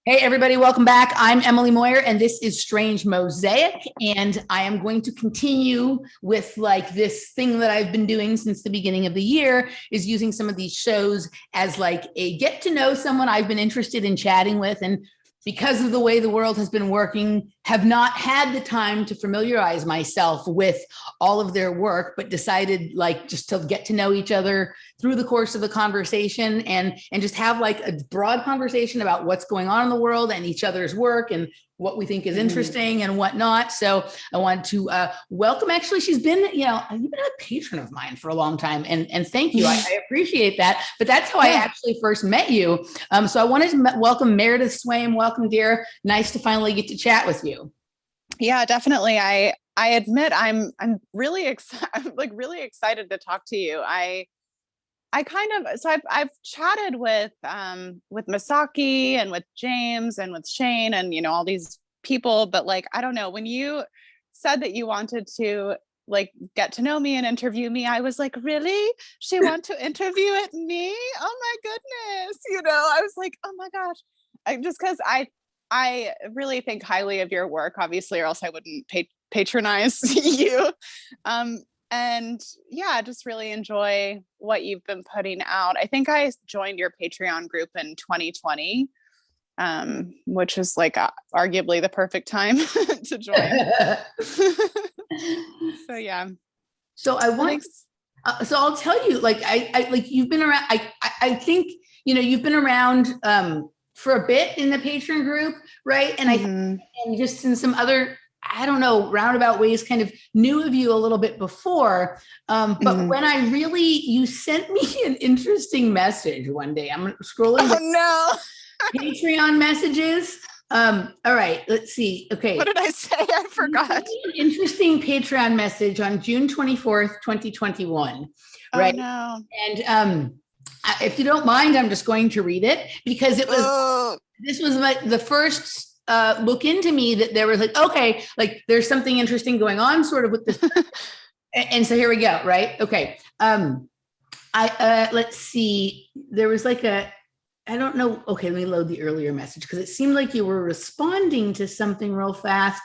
Hey, everybody, welcome back. I'm Emily Moyer, and this is Strange Mosaic. And I am going to continue with like this thing that I've been doing since the beginning of the year, is using some of these shows as like a get to know someone I've been interested in chatting with. And because of the way the world has been working, have not had the time to familiarize myself with all of their work, but decided like just to get to know each other through the course of the conversation and just have like a broad conversation about what's going on in the world and each other's work and what we think is interesting and whatnot. So I want to welcome, actually, she's been, you've been a patron of mine for a long time. And thank you. I appreciate that. But that's how I actually first met you. So I wanted to welcome Meredith Swaim. Welcome, dear. Nice to finally get to chat with you. Yeah, definitely. I admit I'm really excited. I'm like really excited to talk to you. I've chatted with Masaki and with James and with Shane and all these people, but like I don't know, when you said that you wanted to like get to know me and interview me, I was like, really? She want to interview me? Oh my goodness. I was like, oh my gosh. Just because I really think highly of your work, obviously, or else I wouldn't patronize you. And yeah, just really enjoy what you've been putting out. I think I joined your Patreon group in 2020, which is like arguably the perfect time to join. So yeah. So so I'll tell you, like, I like you've been around. I think you've been around for a bit in the Patreon group, right? And and just in some other, I don't know, roundabout ways, kind of knew of you a little bit before. But when you sent me an interesting message one day. I'm scrolling. Oh no. Patreon messages. All right, let's see. Okay. What did I say? I forgot. An interesting Patreon message on June 24th, 2021. Right. Oh no. And if you don't mind, I'm just going to read it because this was like the first look into me that there was like, okay, like there's something interesting going on sort of with this. And so here we go. Right. Okay. Let's see. There was like I don't know. Okay. Let me load the earlier message because it seemed like you were responding to something real fast.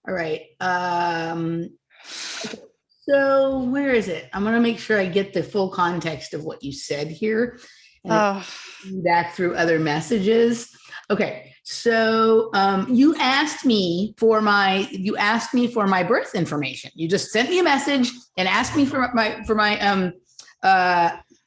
All right. Okay. So where is it? I'm going to make sure I get the full context of what you said here. And back through other messages. Okay. So you asked me for my birth information. You just sent me a message and asked me for my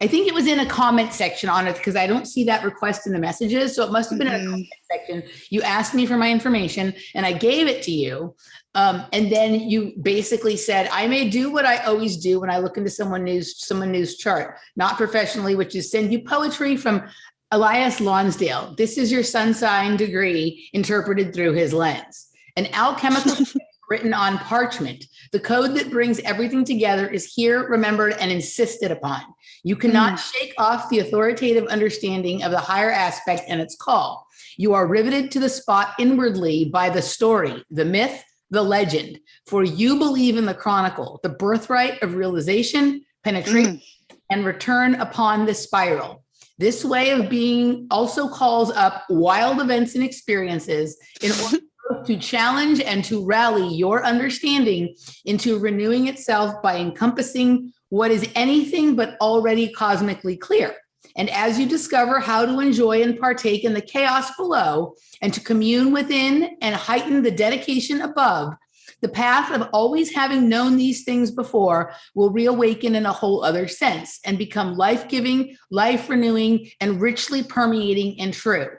I think it was in a comment section on it because I don't see that request in the messages. So it must have been in a comment section. You asked me for my information and I gave it to you. And then you basically said, I may do what I always do when I look into someone news chart, not professionally, which is send you poetry from Elias Lonsdale. This is your sun sign degree interpreted through his lens. An alchemical written on parchment. The code that brings everything together is here, remembered, and insisted upon. You cannot shake off the authoritative understanding of the higher aspect and its call. You are riveted to the spot inwardly by the story, the myth, the legend. For you believe in the chronicle, the birthright of realization, penetration, and return upon the spiral. This way of being also calls up wild events and experiences in order to challenge and to rally your understanding into renewing itself by encompassing what is anything but already cosmically clear. And as you discover how to enjoy and partake in the chaos below and to commune within and heighten the dedication above, the path of always having known these things before will reawaken in a whole other sense and become life-giving, life-renewing, and richly permeating and true.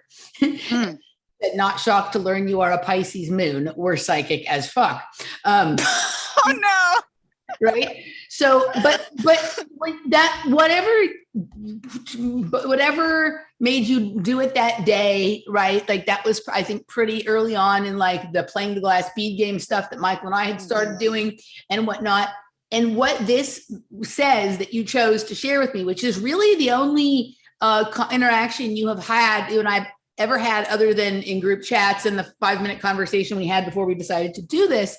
Not shocked to learn you are a Pisces moon. We're psychic as fuck. Oh no. Right. So, but that, whatever made you do it that day, right? Like that was, I think, pretty early on in like the playing the glass bead game stuff that Michael and I had started doing and whatnot. And what this says that you chose to share with me, which is really the only interaction you and I've ever had other than in group chats and the 5-minute conversation we had before we decided to do this.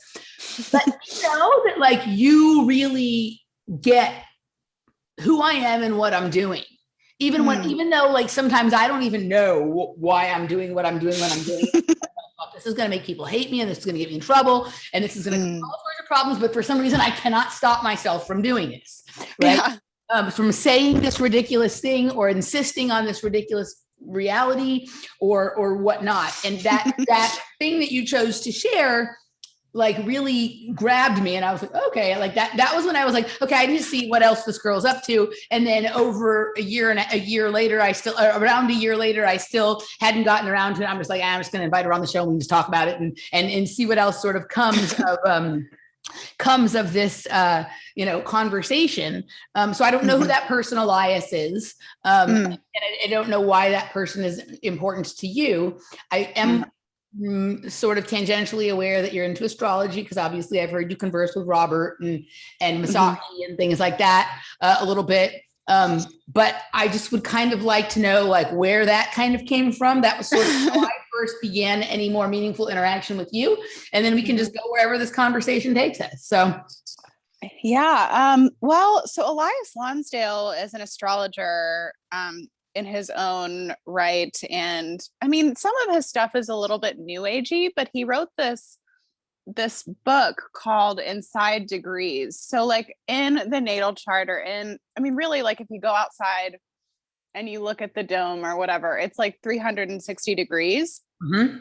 But that like you really get who I am and what I'm doing even though like sometimes I don't even know why I'm doing what I'm doing when I'm doing it. This is going to make people hate me, and this is going to get me in trouble, and this is going to cause all sorts of problems. But for some reason, I cannot stop myself from doing this, right? Yeah. From saying this ridiculous thing or insisting on this ridiculous reality or whatnot. And that thing that you chose to share like really grabbed me, and I was like, okay, like that was when I was like, okay, I need to see what else this girl's up to. And then over a year later, I still hadn't gotten around to it. I'm just like, I'm just going to invite her on the show and we can just talk about it and see what else sort of comes of this conversation. So I don't know who that person Elias is, and I don't know why that person is important to you. I am sort of tangentially aware that you're into astrology, because obviously I've heard you converse with Robert and Masaki and things like that a little bit. But I just would kind of like to know like where that kind of came from. That was sort of how I first began any more meaningful interaction with you. And then we can just go wherever this conversation takes us. So yeah. Well, so Elias Lonsdale is an astrologer in his own right. And I mean, some of his stuff is a little bit new agey, but he wrote this book called Inside Degrees. So like in the natal chart really like if you go outside and you look at the dome or whatever, it's like 360 degrees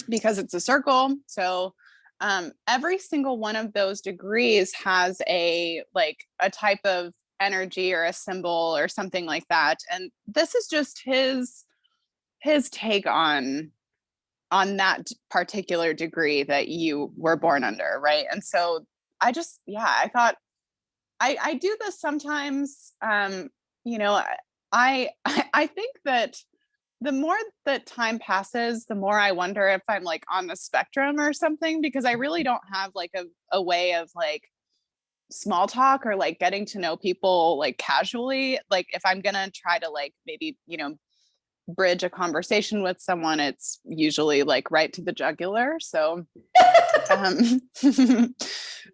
because it's a circle. So every single one of those degrees has a type of energy or a symbol or something like that. And this is just his take on that particular degree that you were born under, right? And so I thought I do this sometimes. I think that the more that time passes, the more I wonder if I'm like on the spectrum or something, because I really don't have like a way of like small talk or like getting to know people like casually. Like if I'm gonna try to like maybe bridge a conversation with someone, it's usually like right to the jugular. So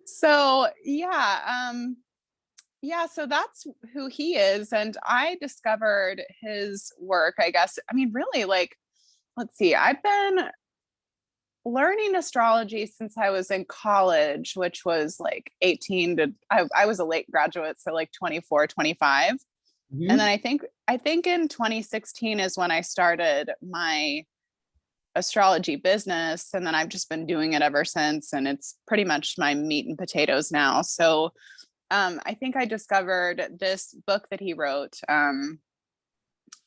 so so that's who he is. And I discovered his work, I guess. I mean, really, like, let's see, I've been learning astrology since I was in college, which was like 18 to, I was a late graduate, so like 24, 25. And then I think in 2016 is when I started my astrology business. And then I've just been doing it ever since. And it's pretty much my meat and potatoes now. So I think I discovered this book that he wrote. And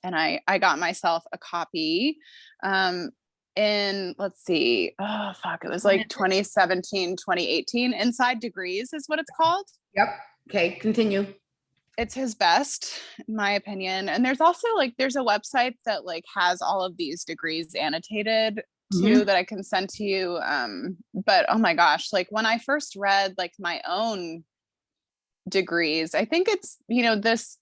I got myself a copy in, let's see, it was like 2017, 2018. Inside Degrees is what it's called. Yep. Okay, continue. It's his best, in my opinion. And there's also there's a website that like has all of these degrees annotated too, that I can send to you. But oh my gosh, like when I first read like my own degrees, I think it's, this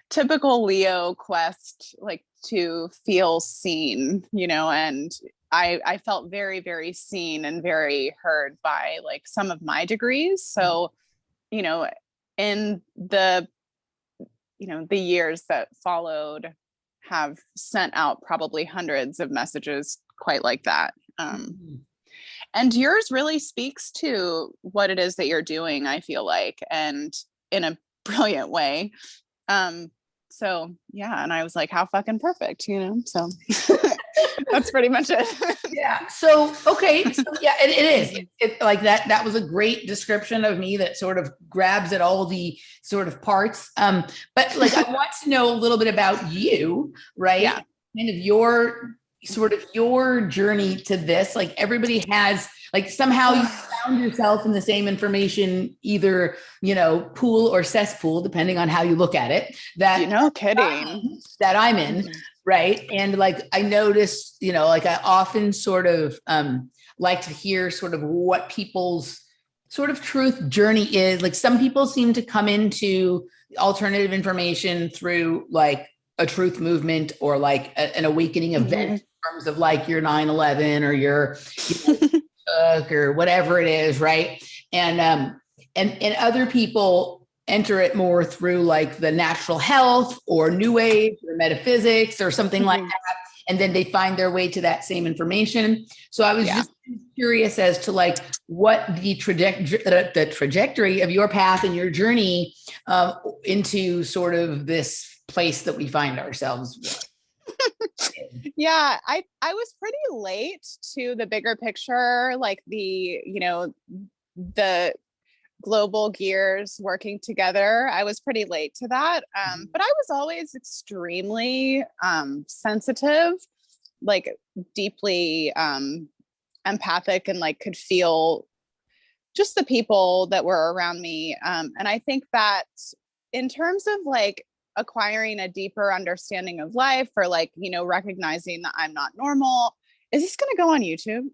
typical Leo quest, like to feel seen, and I felt very, very seen and very heard by like some of my degrees. So, in the years that followed, have sent out probably hundreds of messages quite like that. And yours really speaks to what it is that you're doing, I feel like, and in a brilliant way. So yeah, and I was like, how fucking perfect, so that's pretty much it. Yeah. So, okay. So yeah, it is. It like that was a great description of me that sort of grabs at all the sort of parts. But like, I want to know a little bit about you, right? Yeah. Kind of your journey to this. Like everybody has, like somehow you found yourself in the same information, either, pool or cesspool, depending on how you look at it, that kidding that I'm in. Right. And like, I noticed, like I often sort of like to hear sort of what people's sort of truth journey is. Like some people seem to come into alternative information through like a truth movement or like an awakening event in terms of like your 9/11 or your or whatever it is. Right. And other people enter it more through like the natural health or new age or metaphysics or something like that. And then they find their way to that same information. So I was just curious as to like what the trajectory of your path and your journey into sort of this place that we find ourselves. Yeah, I was pretty late to the bigger picture, like the, the global gears working together. I was pretty late to that. But I was always extremely sensitive, like deeply empathic, and like could feel just the people that were around me. And I think that in terms of like acquiring a deeper understanding of life, or like, recognizing that I'm not normal, is this going to go on YouTube?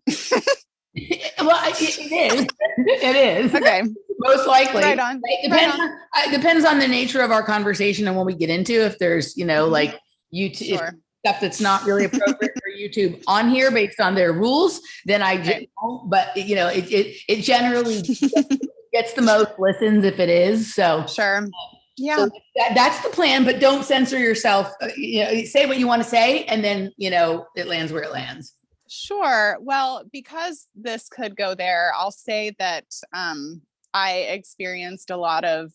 Well, it is. It is. Okay. Most likely. Right on. It depends on the nature of our conversation and what we get into. If there's, like YouTube stuff that's not really appropriate for YouTube on here based on their rules, then but it generally gets the most listens if it is. So sure. Yeah. So that's the plan, but don't censor yourself. Say what you want to say, and then, it lands where it lands. Sure. Well, because this could go there, I'll say that I experienced a lot of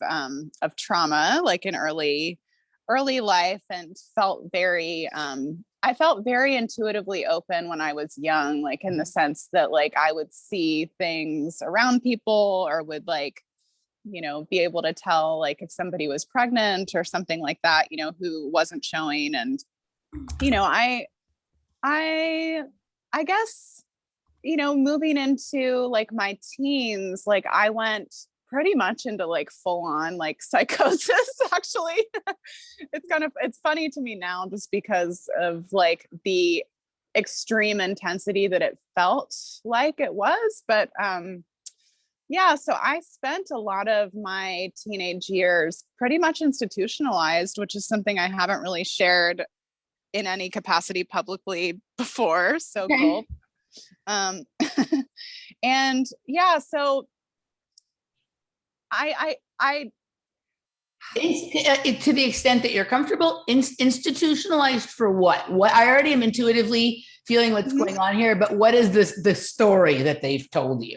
trauma, like in early life, and I felt very intuitively open when I was young, like in the sense that like I would see things around people, or would like, be able to tell like if somebody was pregnant or something like that, who wasn't showing. And, I guess, moving into like my teens, like I went pretty much into like full on like psychosis, actually. It's funny to me now just because of like the extreme intensity that it felt like it was. But so I spent a lot of my teenage years pretty much institutionalized, which is something I haven't really shared in any capacity publicly before. So cool. And so I to the extent that you're comfortable, institutionalized for what? I already am intuitively feeling what's going on here, but what is the story that they've told you?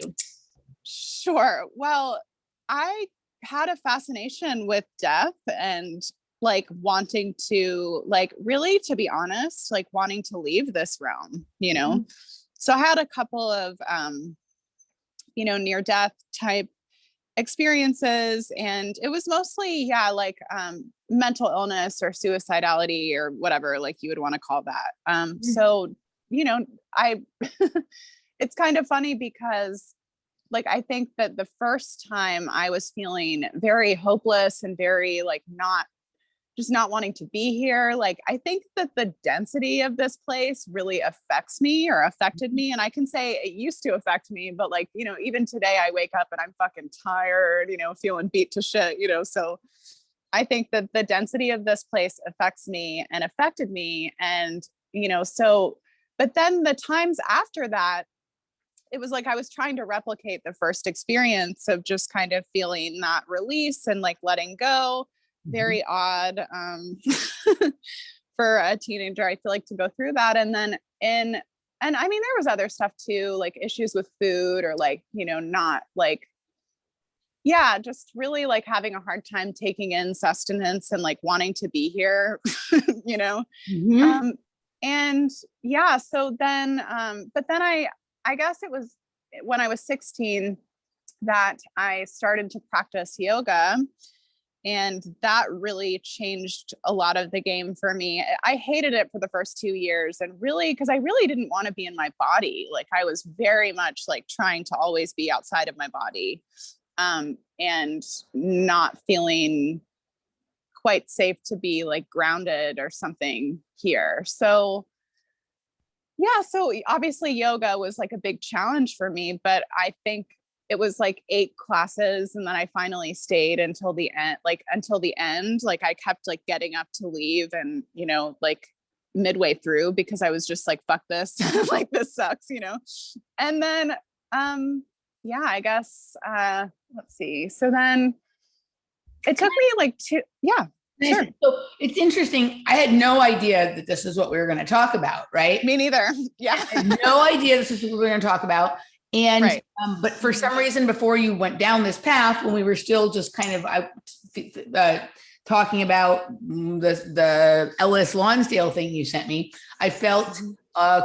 Sure. Well, I had a fascination with death, and like wanting to, like, really, to be honest, like wanting to leave this realm, So I had a couple of, near death type experiences, and it was mostly, like mental illness or suicidality or whatever, like you would want to call that. So, it's kind of funny because like, I think that the first time I was feeling very hopeless and very like not wanting to be here. Like, I think that the density of this place really affected me. And I can say it used to affect me, but like, even today I wake up and I'm fucking tired, feeling beat to shit, so I think that the density of this place affects me and affected me. And, but then the times after that, it was like I was trying to replicate the first experience of just kind of feeling that release and like letting go. Very odd for a teenager, I feel like, to go through that. And then and I mean, there was other stuff too, like issues with food, or like, not like, just really like having a hard time taking in sustenance and like wanting to be here, and so then, but then I guess it was when I was 16 that I started to practice yoga. And that really changed a lot of the game for me. I hated it for the first 2 years, and really, because I really didn't want to be in my body. Like I was very much like trying to always be outside of my body, and not feeling quite safe to be like grounded or something here. So so obviously yoga was like a big challenge for me, but I think it was like 8 classes, and then I finally stayed until the end. Like I kept like getting up to leave, and like midway through, because I was just like, fuck this, like this sucks, And then I guess let's see. So then It took me like yeah. Sure. So it's interesting. I had no idea that this is what we were going to talk about, right? Me neither. Yeah. I had no idea this is what we were going to talk about. And, right. But for some reason, before you went down this path, when we were still just kind of talking about the Ellis Lonsdale thing you sent me, I felt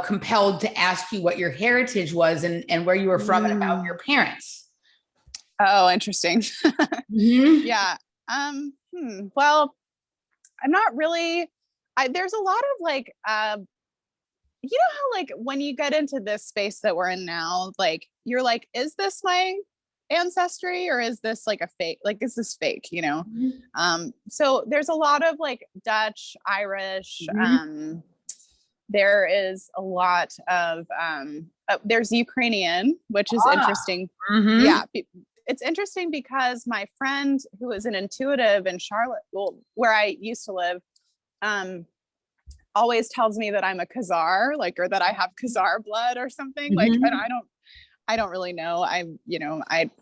compelled to ask you what your heritage was and where you were from and about your parents. Oh, interesting. Yeah. Well, I'm not really, there's a lot of like, you know how like when you get into this space that we're in now, like you're like, is this my ancestry or is this like a fake? Like, is this fake? You know? So there's a lot of like Dutch, Irish. There is a lot of there's Ukrainian, which is interesting. Yeah. It's interesting because my friend who is an intuitive in Charlotte, well, where I used to live, always tells me that I'm a Khazar, like, or that I have Khazar blood or something. Like, and I don't really know.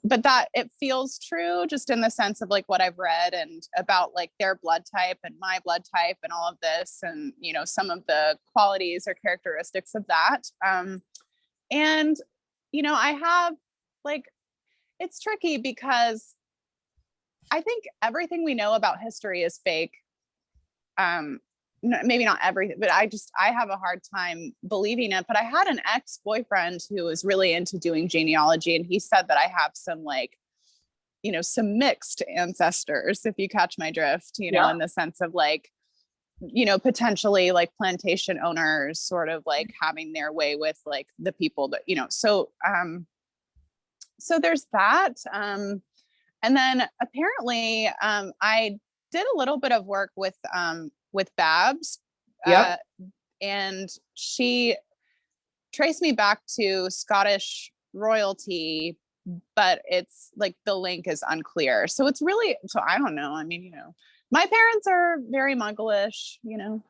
But that it feels true just in the sense of like what I've read and about like their blood type and my blood type and all of this, and you know, some of the qualities or characteristics of that. And you know, I have like, it's tricky because I think everything we know about history is fake. Maybe not everything, but I have a hard time believing it. But I had an ex-boyfriend who was really into doing genealogy, and he said that I have some like, you know, some mixed ancestors, if you catch my drift, you know, in the sense of like, you know, potentially like plantation owners sort of like having their way with like the people that, you know, so there's that. And then apparently I did a little bit of work with Babs. And she traced me back to Scottish royalty, but it's like the link is unclear. So it's really, so I don't know. I mean, you know, my parents are very Muggleish, you know,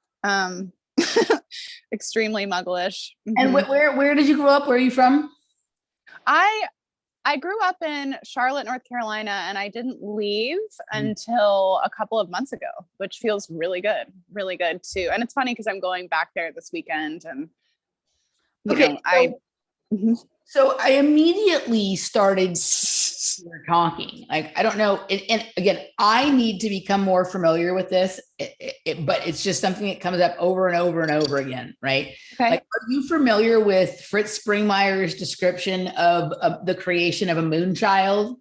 extremely Muggleish. And where did you grow up? Where are you from? I grew up in Charlotte, North Carolina, and I didn't leave until a couple of months ago, which feels really good too. And it's funny because I'm going back there this weekend, and so I immediately started talking. Like, I don't know. And again, I need to become more familiar with this, but it's just something that comes up over and over and over again. Right. Okay. Like, are you familiar with Fritz Springmeier's description of the creation of a moon child?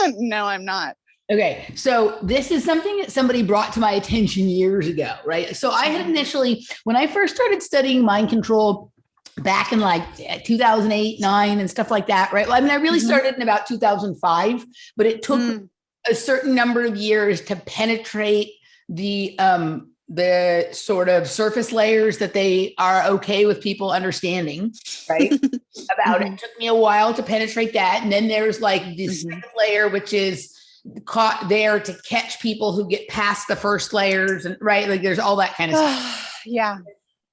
No, I'm not. Okay. So this is something that somebody brought to my attention years ago. Right. So I had initially, when I first started studying mind control, back in like 2008, 9 and stuff like that. Right. Well, I mean, I really started in about 2005, but it took a certain number of years to penetrate the sort of surface layers that they are okay with people understanding, right? About it. It took me a while to penetrate that. And then there's like this second layer, which is caught there to catch people who get past the first layers, and right. Like there's all that kind of stuff. Yeah.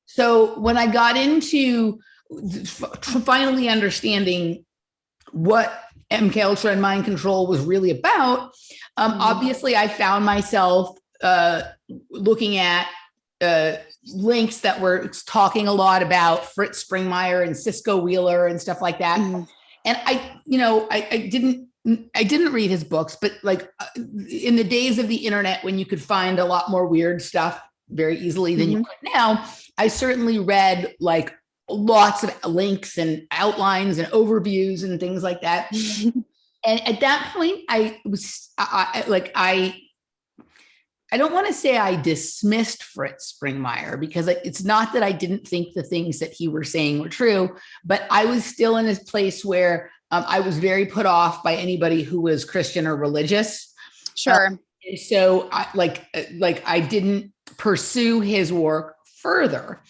So when I got into finally understanding what MK Ultra and mind control was really about, obviously I found myself looking at links that were talking a lot about Fritz Springmeier and Cisco Wheeler and stuff like that. And I didn't read his books, but like in the days of the internet when you could find a lot more weird stuff very easily than you could now, I certainly read like lots of links and outlines and overviews and things like that. And at that point, I don't want to say I dismissed Fritz Springmeier, because it's not that I didn't think the things that he was saying were true, but I was still in a place where I was very put off by anybody who was Christian or religious. Sure. So I didn't pursue his work further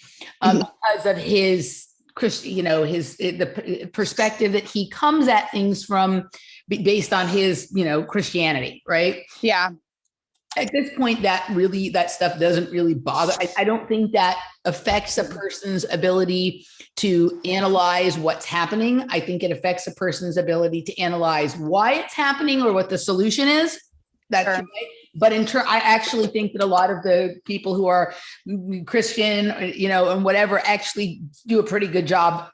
because of his the perspective that he comes at things from based on his, Christianity. Right. Yeah. At this point, that stuff doesn't really bother. I don't think that affects a person's ability to analyze what's happening. I think it affects a person's ability to analyze why it's happening or what the solution is. That's Sure. right. But I actually think that a lot of the people who are Christian, and whatever, actually do a pretty good job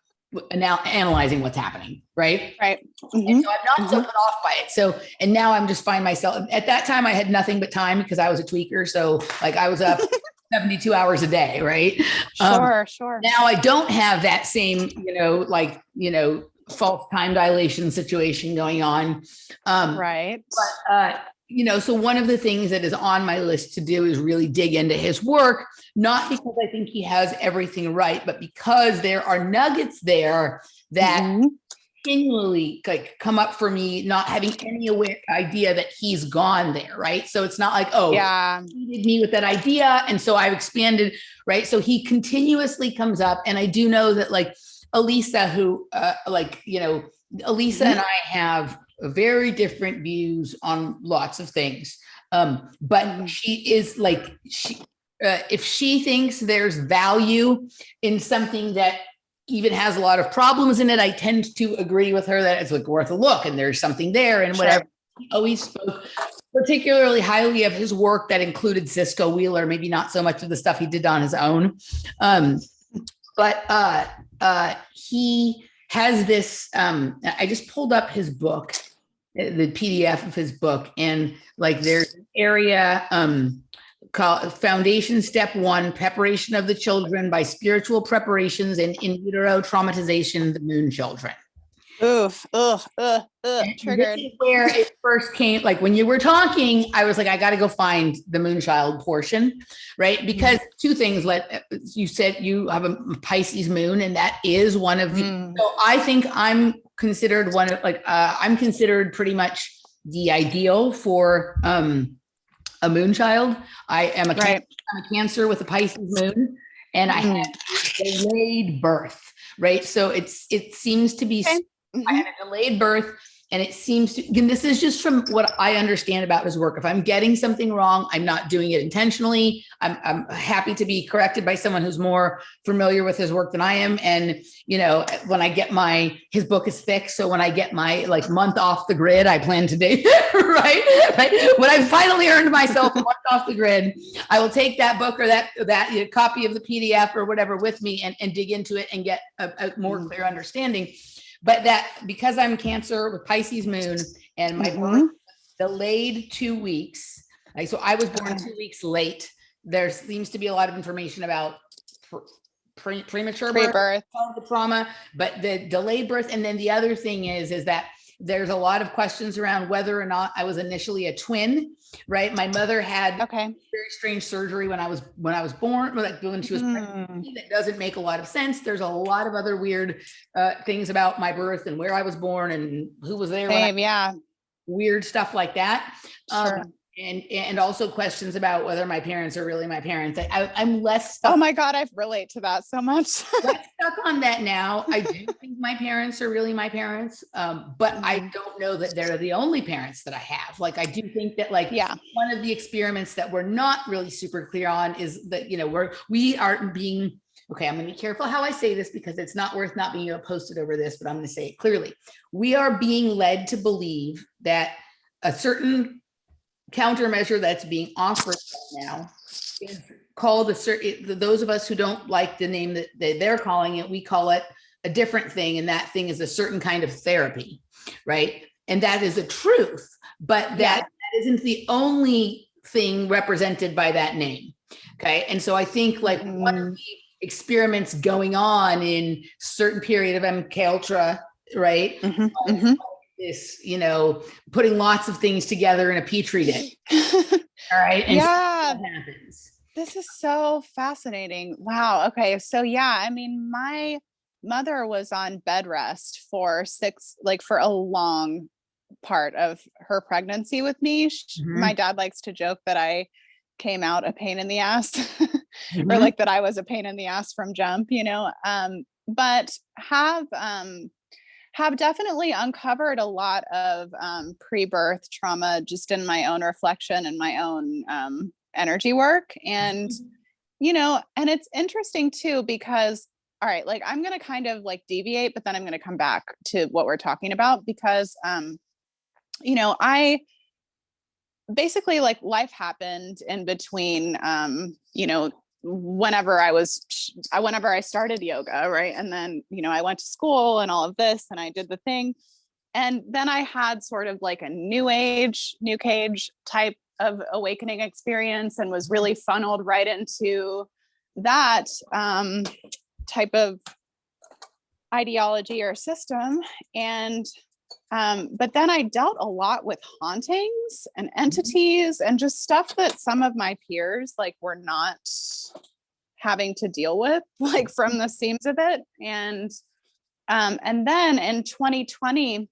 now analyzing what's happening. Right. Right. And so I'm not so put off by it. So, and now I'm just find myself at that time, I had nothing but time because I was a tweaker. So like I was up 72 hours a day. Right. Sure. Now I don't have that same, false time dilation situation going on. Right. But, so one of the things that is on my list to do is really dig into his work, not because I think he has everything right, but because there are nuggets there that continually come up for me, not having any idea that he's gone there. Right. So it's not like, he did me with that idea. And so I've expanded. Right. So he continuously comes up. And I do know that like Elisa, Elisa and I have very different views on lots of things. But she is like, if she thinks there's value in something that even has a lot of problems in it, I tend to agree with her that it's like worth a look and there's something there and whatever. He always spoke particularly highly of his work that included Cisco Wheeler, maybe not so much of the stuff he did on his own. But he has this, I just pulled up his book, the PDF of his book, and like there's an area called Foundation Step 1, Preparation of the Children by Spiritual Preparations and In Utero Traumatization of the Moon Children. Oof, triggered. This is where it first came, like when you were talking, I was like, I got to go find the Moonchild portion, right? Because two things, like you said, you have a Pisces moon, and that is one of the, so I think I'm considered one of I'm considered pretty much the ideal for a Moonchild. I am I'm a Cancer with a Pisces moon, and I had a delayed birth, right? So it seems to be, I had a delayed birth, and it seems to, again, this is just from what I understand about his work. If I'm getting something wrong, I'm not doing it intentionally. I'm happy to be corrected by someone who's more familiar with his work than I am. And, when I get his book is thick. So when I get my month off the grid, I plan to do, right? When I finally earned myself a month off the grid, I will take that book or that copy of the PDF or whatever with me and dig into it and get a more clear understanding. But that, because I'm Cancer with Pisces moon and my birth was delayed 2 weeks, so I was born 2 weeks late. There seems to be a lot of information about premature birth, the trauma, but the delayed birth. And then the other thing is that there's a lot of questions around whether or not I was initially a twin, right? My mother had very strange surgery when I was born, when she was pregnant. That doesn't make a lot of sense. There's a lot of other weird things about my birth and where I was born and who was there. Weird stuff like that. And also questions about whether my parents are really my parents. I'm less stuck. Oh my God, I relate to that so much. Less stuck on that now. I do think my parents are really my parents, but I don't know that they're the only parents that I have. Like, I do think that one of the experiments that we're not really super clear on is that, we aren't being, okay, I'm going to be careful how I say this because it's not worth not being posted over this, but I'm going to say it clearly. We are being led to believe that a certain countermeasure that's being offered right now is called those of us who don't like the name that they're calling it, we call it a different thing. And that thing is a certain kind of therapy, right? And that is a truth, but that isn't the only thing represented by that name. Okay. And so I think one of the experiments going on in certain period of MK Ultra, right? This, putting lots of things together in a petri dish. All right. And so what happens. This is so fascinating. Wow. Okay. So I mean, my mother was on bed rest for for a long part of her pregnancy with me. My dad likes to joke that I came out a pain in the ass or that I was a pain in the ass from jump, but have definitely uncovered a lot of pre-birth trauma just in my own reflection and my own energy work. And, and it's interesting too, because, all right, I'm going to kind of deviate, but then I'm going to come back to what we're talking about because, basically like life happened in between, you know, whenever I started yoga, right? And then, you know, I went to school and all of this and I did the thing. And then I had sort of like a new age type of awakening experience and was really funneled right into that type of ideology or system. And but then I dealt a lot with hauntings and entities and just stuff that some of my peers like were not having to deal with, like from the seams of it. And then in 2020,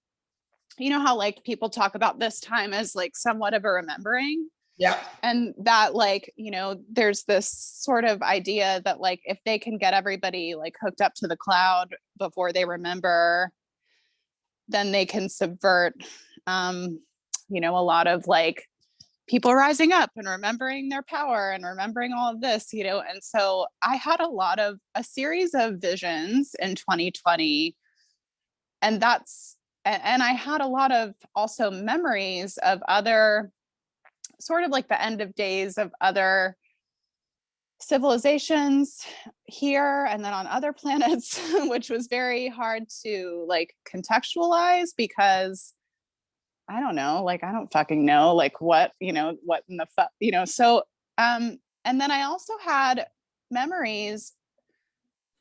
you know how like people talk about this time as like somewhat of a remembering. Yeah. And that like, you know, there's this sort of idea that like if they can get everybody like hooked up to the cloud before they remember, then they can subvert, you know, a lot of like people rising up and remembering their power and remembering all of this, you know. And so I had a series of visions in 2020. And I had a lot of also memories of other sort of like the end of days of other civilizations here and then on other planets, which was very hard to like contextualize because I don't know, like I don't fucking know like what, you know, what in the fuck, you know. So and then I also had memories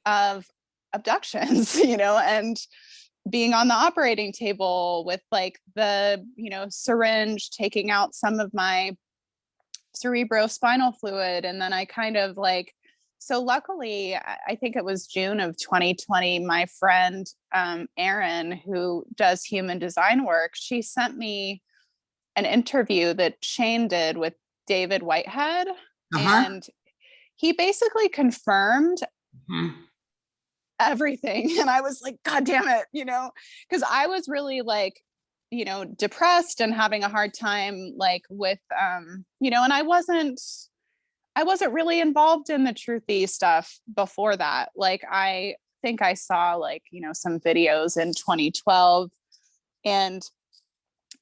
of abductions, you know, and being on the operating table with like the, you know, syringe taking out some of my cerebrospinal fluid. And then I kind of like, so luckily, I think it was June of 2020, my friend, Erin, who does human design work, she sent me an interview that Shane did with David Whitehead. And he basically confirmed everything. And I was like, God damn it, you know, because I was really like, you know, depressed and having a hard time like with, you know, and I wasn't really involved in the truthy stuff before that. Like, I think I saw like, you know, some videos in 2012 and,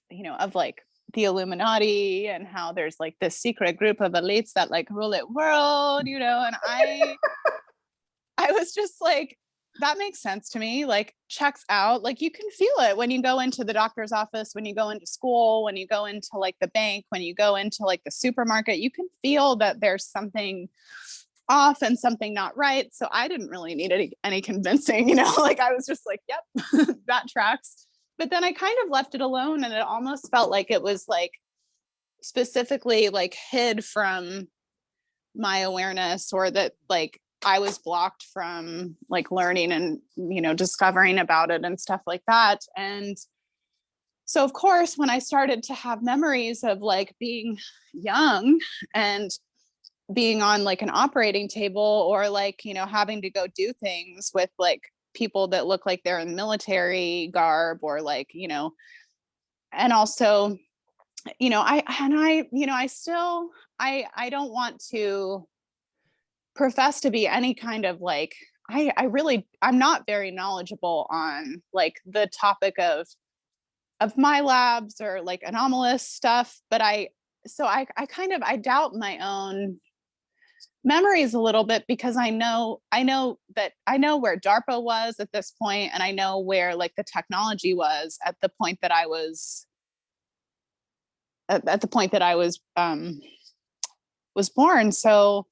you know, of like the Illuminati and how there's like this secret group of elites that like rule it world, you know, and I was just like, that makes sense to me, like checks out. Like you can feel it when you go into the doctor's office, when you go into school, when you go into like the bank, when you go into like the supermarket, you can feel that there's something off and something not right. So I didn't really need any convincing, you know, like I was just like, yep, that tracks. But then I kind of left it alone and it almost felt like it was like specifically like hid from my awareness, or that like I was blocked from like learning and, you know, discovering about it and stuff like that. And so of course, when I started to have memories of like being young and being on like an operating table, or like, you know, having to go do things with like people that look like they're in military garb, or like, you know, and also, you know, I don't want to profess to be any kind of like, I'm not very knowledgeable on like the topic of my labs or like anomalous stuff, but I doubt my own memories a little bit, because I know where DARPA was at this point, and I know where like the technology was at the point that I was was born. So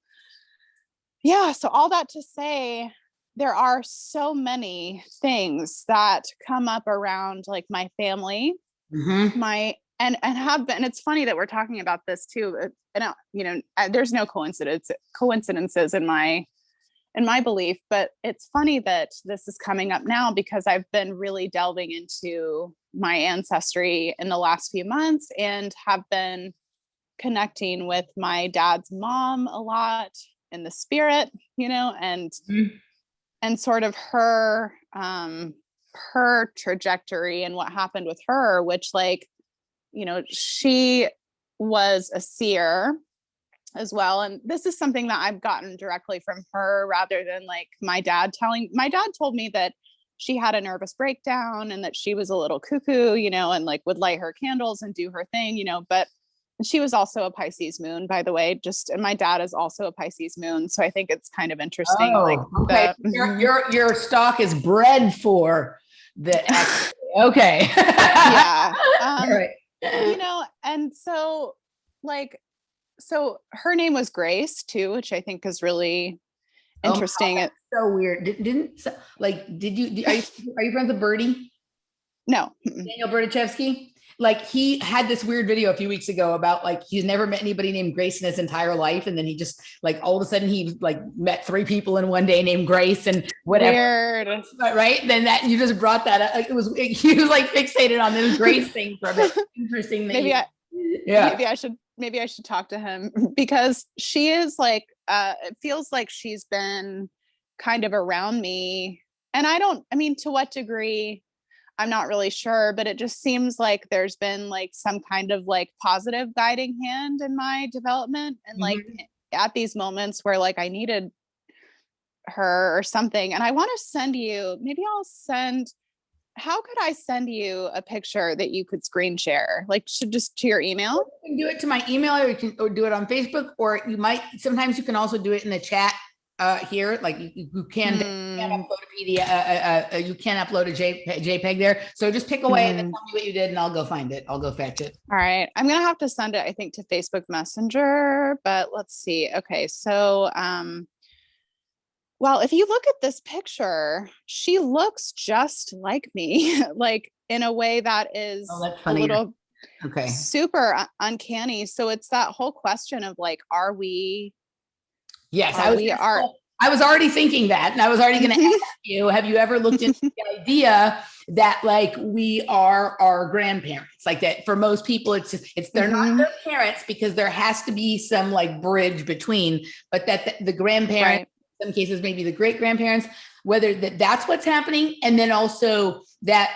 yeah, so all that to say, there are so many things that come up around like my family, my and have been. And it's funny that we're talking about this too. And you know, there's no coincidences in my belief, but it's funny that this is coming up now because I've been really delving into my ancestry in the last few months and have been connecting with my dad's mom a lot in the spirit, you know, and sort of her trajectory and what happened with her, which like, you know, she was a seer as well. And this is something that I've gotten directly from her rather than like my dad told me that she had a nervous breakdown and that she was a little cuckoo, you know, and like would light her candles and do her thing, you know, but she was also a Pisces moon, by the way, and my dad is also a Pisces moon. So I think it's kind of interesting. Okay. Your stock is bred for the okay. Yeah. All right. And so so her name was Grace too, which I think is really interesting. Oh, so weird. Did you are you friends with Birdie? No. Daniel Berdichevsky? Like he had this weird video a few weeks ago about like he's never met anybody named Grace in his entire life, and then he just like all of a sudden he like met 3 people in one day named Grace and whatever. Weird. Right? Then that you just brought that up. He was like fixated on this Grace thing for a bit. Interesting. Maybe I should talk to him because she is like it feels like she's been kind of around me, and to what degree I'm not really sure, but it just seems like there's been like some kind of like positive guiding hand in my development. And like at these moments where like I needed her or something. And I want to send you, how could I send you a picture that you could screen share? Like just to your email? You can do it to my email, or you can do it on Facebook, or sometimes you can also do it in the chat. Here, like you can upload a PDF, you can upload a JPEG there. So just pick away and then tell me what you did, and I'll go find it. I'll go fetch it. All right, I'm gonna have to send it, I think, to Facebook Messenger. But let's see. Okay, so well, if you look at this picture, she looks just like me, like in a way that is a little super uncanny. So it's that whole question of like, are we? Yes, I was already thinking that, and I was already going to ask you, have you ever looked into the idea that like we are our grandparents? Like that for most people, they're not their parents because there has to be some like bridge between, but that the grandparents, in some cases, maybe the great grandparents, whether that's what's happening. And then also that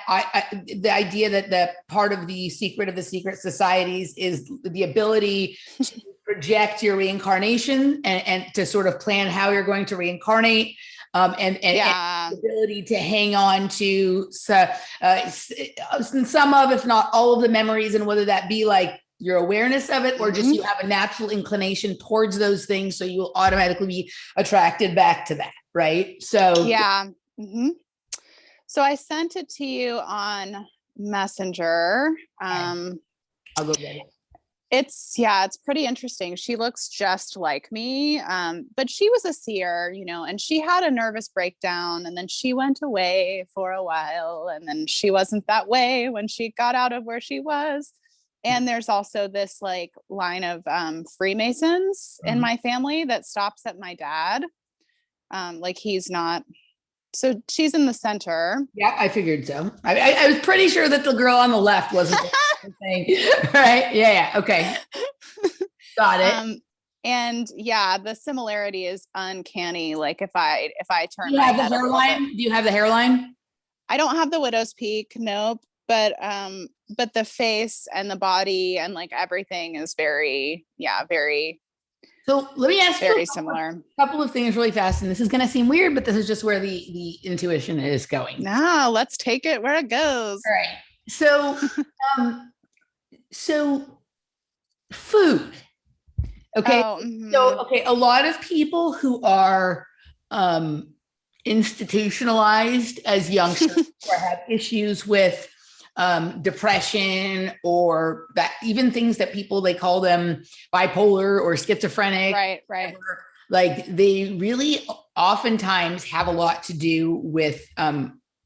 the idea that the part of the secret of the secret societies is the ability to project your reincarnation and to sort of plan how you're going to reincarnate, and the ability to hang on to some of, if not all of the memories, and whether that be like your awareness of it or just you have a natural inclination towards those things, so you'll automatically be attracted back to that, right? So so I sent it to you on Messenger. I'll go get it. It's pretty interesting. She looks just like me. But she was a seer, and she had a nervous breakdown, and then she went away for a while, and then she wasn't that way when she got out of where she was. And there's also this like line of Freemasons in my family that stops at my dad. Like he's not. So she's in the center. Yeah, I figured so. I was pretty sure that the girl on the left wasn't the thing. Right? Yeah. Okay. Got it. And the similarity is uncanny. Like if I turn my head the hairline. Do you have the hairline? I don't have the widow's peak. Nope. But the face and the body and like everything is very. So let me ask you a couple of things really fast. And this is going to seem weird, but this is just where the intuition is going. No, let's take it where it goes. All right. So, so food. Okay. A lot of people who are institutionalized as youngsters or have issues with depression, or that even things that they call them bipolar or schizophrenic, right. Whatever, like they really oftentimes have a lot to do with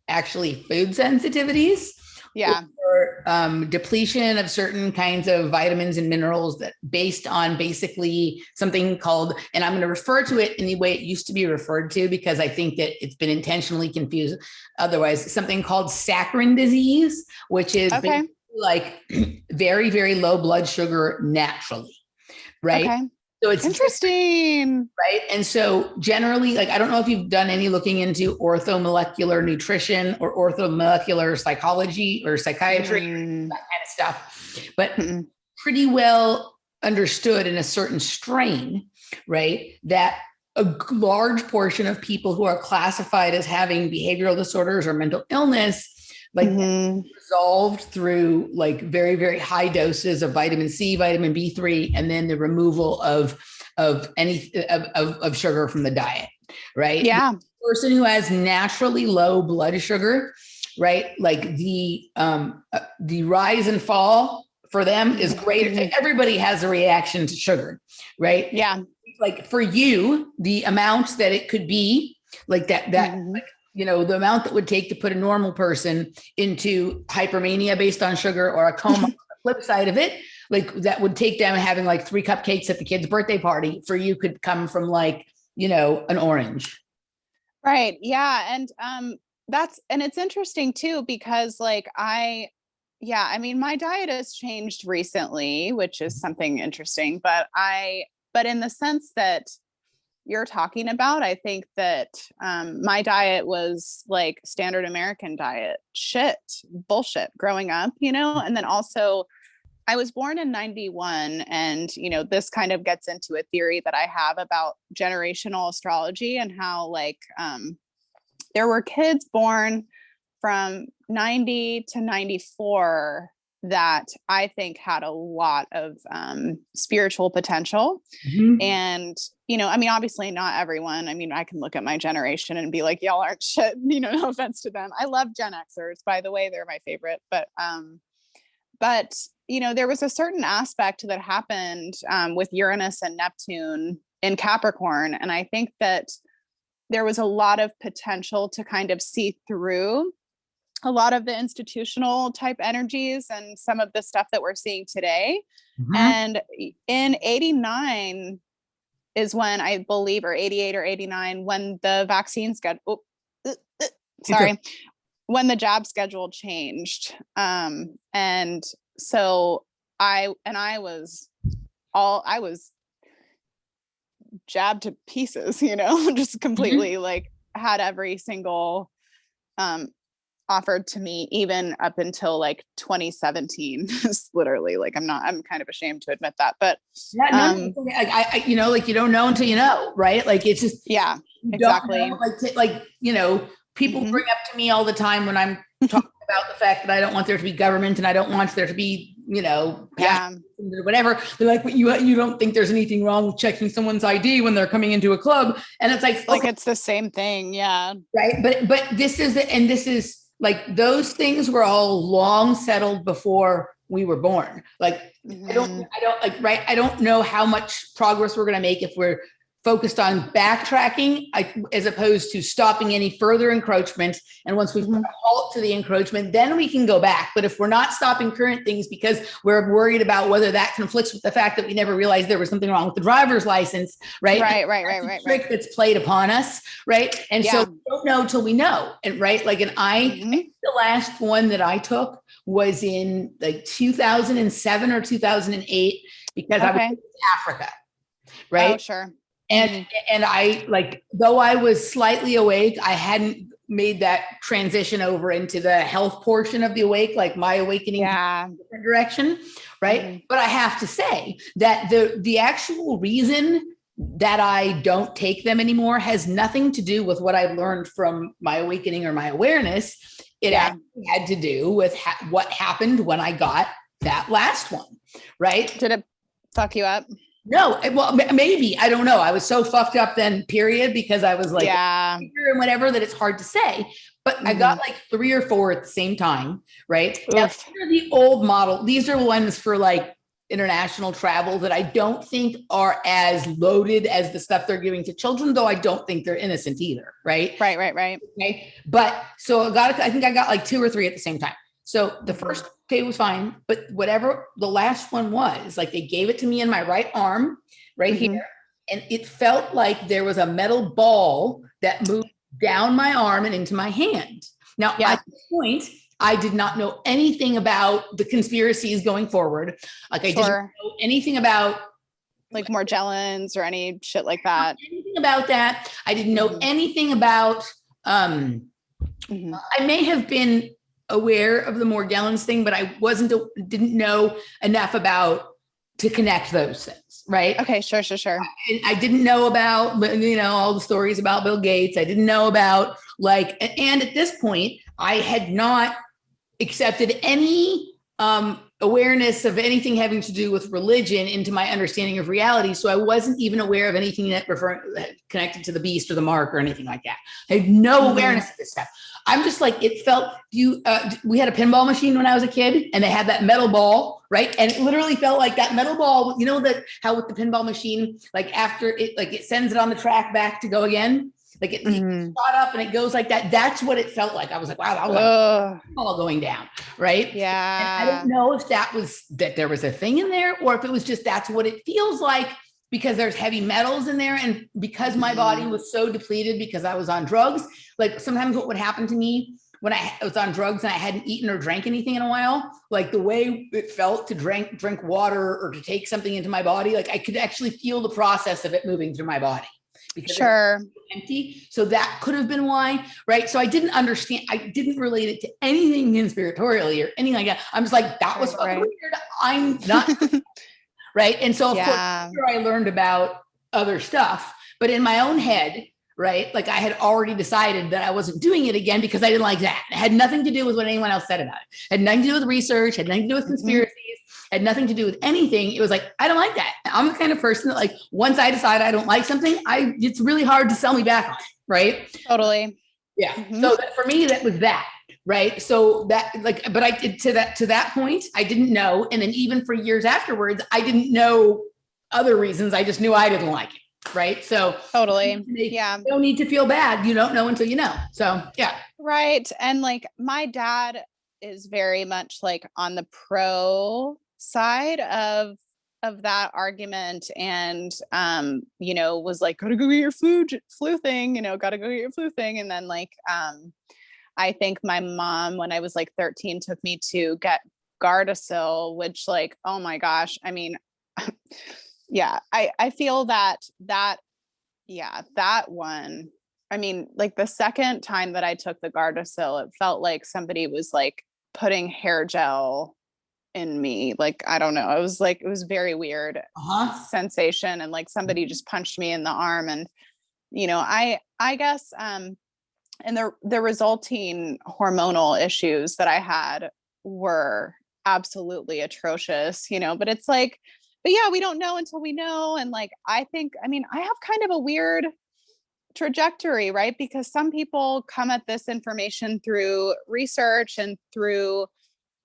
actually food sensitivities, or depletion of certain kinds of vitamins and minerals that based on basically something called, and I'm going to refer to it in the way it used to be referred to because I think that it's been intentionally confused otherwise, something called saccharin disease, which is basically like very, very low blood sugar naturally, right? Okay. So it's interesting, right? And so generally, like, I don't know if you've done any looking into orthomolecular nutrition or orthomolecular psychology or psychiatry, or that kind of stuff, but pretty well understood in a certain strain, right? That a large portion of people who are classified as having behavioral disorders or mental illness like resolved through like very, very high doses of vitamin C, vitamin B3, and then the removal of sugar from the diet, right? Yeah. The person who has naturally low blood sugar, right? Like the rise and fall for them is greater. Everybody has a reaction to sugar, right? Yeah. Like for you, the amount that it could be like that, like, you know, the amount that would take to put a normal person into hypermania based on sugar or a coma, on the flip side of it, like that would take them having like 3 cupcakes at the kid's birthday party for you could come from like, you know, an orange. Right. Yeah. And it's interesting too, because like I mean, my diet has changed recently, which is something interesting, but in the sense that you're talking about, I think that my diet was like standard American diet bullshit growing up, you know, and then also I was born in 91, and, you know, this kind of gets into a theory that I have about generational astrology and how like there were kids born from 90 to 94 that I think had a lot of spiritual potential. And, you know, I mean, obviously not everyone. I mean, I can look at my generation and be like, y'all aren't shit, you know, no offense to them. I love Gen Xers, by the way, they're my favorite. But, you know, there was a certain aspect that happened with Uranus and Neptune in Capricorn. And I think that there was a lot of potential to kind of see through a lot of the institutional type energies and some of the stuff that we're seeing today. And in 89 is when I believe, or 88 or 89, when the vaccines got, when the jab schedule changed. And so I was jabbed to pieces, you know, just completely like had every single offered to me, even up until like 2017. Literally, like I'm kind of ashamed to admit that, but I you know, like you don't know until you know, right? Like it's just exactly. Like you know, people bring up to me all the time when I'm talking about the fact that I don't want there to be government and I don't want there to be, you know, whatever. They're like, but you don't think there's anything wrong with checking someone's ID when they're coming into a club? And it's like it's the same thing, right. But this is like those things were all long settled before we were born. Like I don't like, right. I don't know how much progress we're going to make if we're focused on backtracking as opposed to stopping any further encroachment. And once we've put a halt to the encroachment, then we can go back. But if we're not stopping current things because we're worried about whether that conflicts with the fact that we never realized there was something wrong with the driver's license, right? Right. Trick that's played upon us, right? And so we don't know till we know. And right, like, and the last one that I took was in like 2007 or 2008 because I was in Africa, right? Oh, sure. And I, like, though I was slightly awake, I hadn't made that transition over into the health portion of the awake, like my awakening in a different direction, right? But I have to say that the actual reason that I don't take them anymore has nothing to do with what I've learned from my awakening or my awareness. It actually had to do with what happened when I got that last one, right? Did it fuck you up? No, well, maybe, I don't know. I was so fucked up then, period, because I was like, and whatever, that it's hard to say. But I got like 3 or 4 at the same time, right? Now, these are the old model. These are ones for like international travel that I don't think are as loaded as the stuff they're giving to children, though I don't think they're innocent either, right? Right. Okay. But so I think I got like 2 or 3 at the same time. So the first was fine, but whatever the last one was, like they gave it to me in my right arm right here. And it felt like there was a metal ball that moved down my arm and into my hand. Now, at this point, I did not know anything about the conspiracies going forward. Like I didn't know anything about like Morgellons or any shit like that. Anything about that. I didn't know anything about, I may have been aware of the Morgellons thing, but I didn't know enough about to connect those things, right? Okay, sure. I didn't know about, you know, all the stories about Bill Gates. I didn't know about like, and at this point, I had not accepted any awareness of anything having to do with religion into my understanding of reality. So I wasn't even aware of anything that connected to the beast or the mark or anything like that. I had no awareness of this stuff. I'm just like, it felt, we had a pinball machine when I was a kid, and they had that metal ball, right? And it literally felt like that metal ball, you know, that how with the pinball machine, like after it, like it sends it on the track back to go again. Like it shot up and it goes like that. That's what it felt like. I was like, wow, that was all going down. Right. Yeah. And I don't know if that there was a thing in there, or if it was just, that's what it feels like because there's heavy metals in there. And because my body was so depleted because I was on drugs, like sometimes what would happen to me when I was on drugs and I hadn't eaten or drank anything in a while, like the way it felt to drink water or to take something into my body, like I could actually feel the process of it moving through my body. Because sure. Empty. So that could have been why, right? So I didn't understand. I didn't relate it to anything conspiratorially or anything like that. I'm just like, that was fucking weird. I'm not right. And so of course I learned about other stuff, but in my own head, right? Like I had already decided that I wasn't doing it again because I didn't like that. It had nothing to do with what anyone else said about it. It had nothing to do with research, had nothing to do with conspiracies. Had nothing to do with anything. It was like, I don't like that. I'm the kind of person that like, once I decide I don't like something, it's really hard to sell me back on it. Right. Totally. Yeah. So for me, that was that. Right. So that like, but I did to that point, I didn't know. And then even for years afterwards, I didn't know other reasons. I just knew I didn't like it. Right. So totally. Yeah. You don't need to feel bad. You don't know until you know. So yeah. Right. And like my dad is very much like on the pro side of that argument, and you know, was like, gotta go get your flu thing, you know, gotta go get your flu thing. And then like I think my mom, when I was like 13, took me to get Gardasil, which like, oh my gosh, I mean yeah, I feel that one, I mean, like the second time that I took the Gardasil, it felt like somebody was like putting hair gel in me. Like, I don't know. It was very weird sensation. And like somebody just punched me in the arm. And, you know, I guess, and the resulting hormonal issues that I had were absolutely atrocious, you know, but it's like, but yeah, we don't know until we know. And like, I think, I mean, I have kind of a weird trajectory, right? Because some people come at this information through research and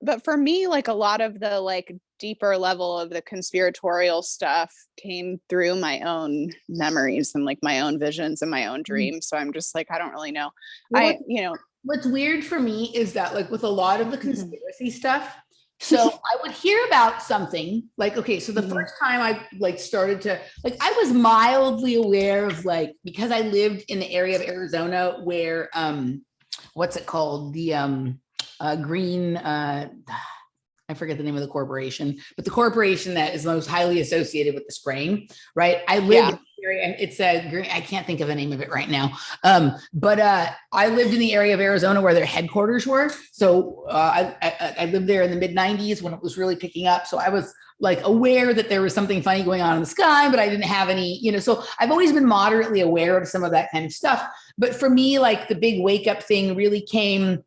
but for me, like a lot of the like deeper level of the conspiratorial stuff came through my own memories and like my own visions and my own dreams. So I'm just like, I don't really know. You know, what's weird for me is that like with a lot of the conspiracy stuff, so I would hear about something like, okay, so the first time I like started to like, I was mildly aware of like, because I lived in the area of Arizona where, what's it called? The, green, I forget the name of the corporation, but the corporation that is most highly associated with the spraying, right? I lived in the area, and it's a green, I can't think of the name of it right now. But I lived in the area of Arizona where their headquarters were. So I lived there in the mid 90s when it was really picking up. So I was like aware that there was something funny going on in the sky, but I didn't have any, you know, so I've always been moderately aware of some of that kind of stuff. But for me, like the big wake up thing really came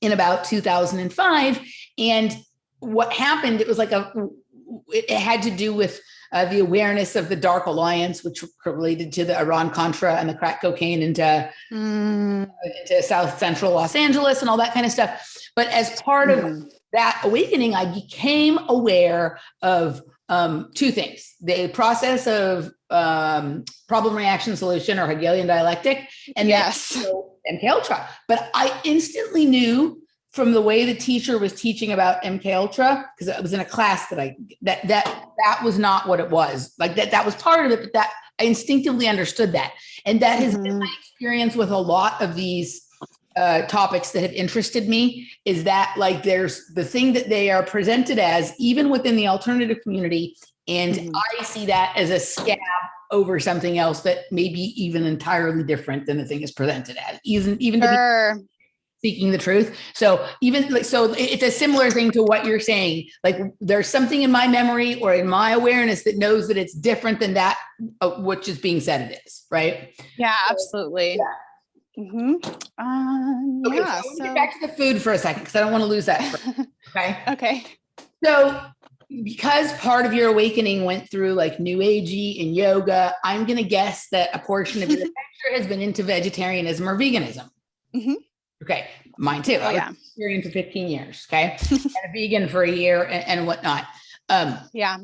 in about 2005. And what happened, it was like it had to do with the awareness of the Dark Alliance, which related to the Iran-Contra and the crack cocaine into South Central Los Angeles and all that kind of stuff. But as part of that awakening, I became aware of two things: the process of problem reaction solution, or Hegelian dialectic, and MK Ultra. But I instantly knew from the way the teacher was teaching about MK Ultra, because I was in a class that was not what it was. Like that was part of it, but that I instinctively understood that. And that has been my experience with a lot of these topics that have interested me, is that like there's the thing that they are presented as, even within the alternative community. And I see that as a scab over something else that may be even entirely different than the thing is presented as, even to be seeking the truth. So even like, so it's a similar thing to what you're saying. Like there's something in my memory or in my awareness that knows that it's different than that, which is being said it is, right? Yeah, absolutely. Mm-hmm. Okay, Yeah. so I want to get back to the food for a second because I don't want to lose that. Okay. Okay. So because part of your awakening went through like new agey and yoga, I'm going to guess that a portion of your adventure has been into vegetarianism or veganism. Mm-hmm. Okay. Mine too. Oh, I was vegetarian for 15 years. Okay. And a vegan for a year and whatnot. Yeah.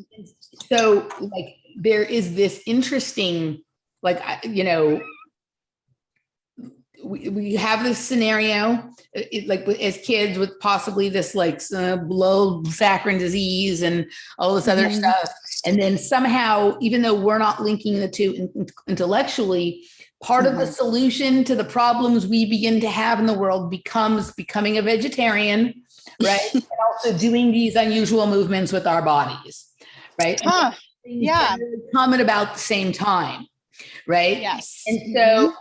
So like there is this interesting, like, you know, we have this scenario like as kids with possibly this like low saccharin disease and all this other stuff. And then somehow, even though we're not linking the two intellectually, part of the solution to the problems we begin to have in the world becomes becoming a vegetarian, right? And also doing these unusual movements with our bodies, right? Yeah. Come at about the same time, right? Yes. And so,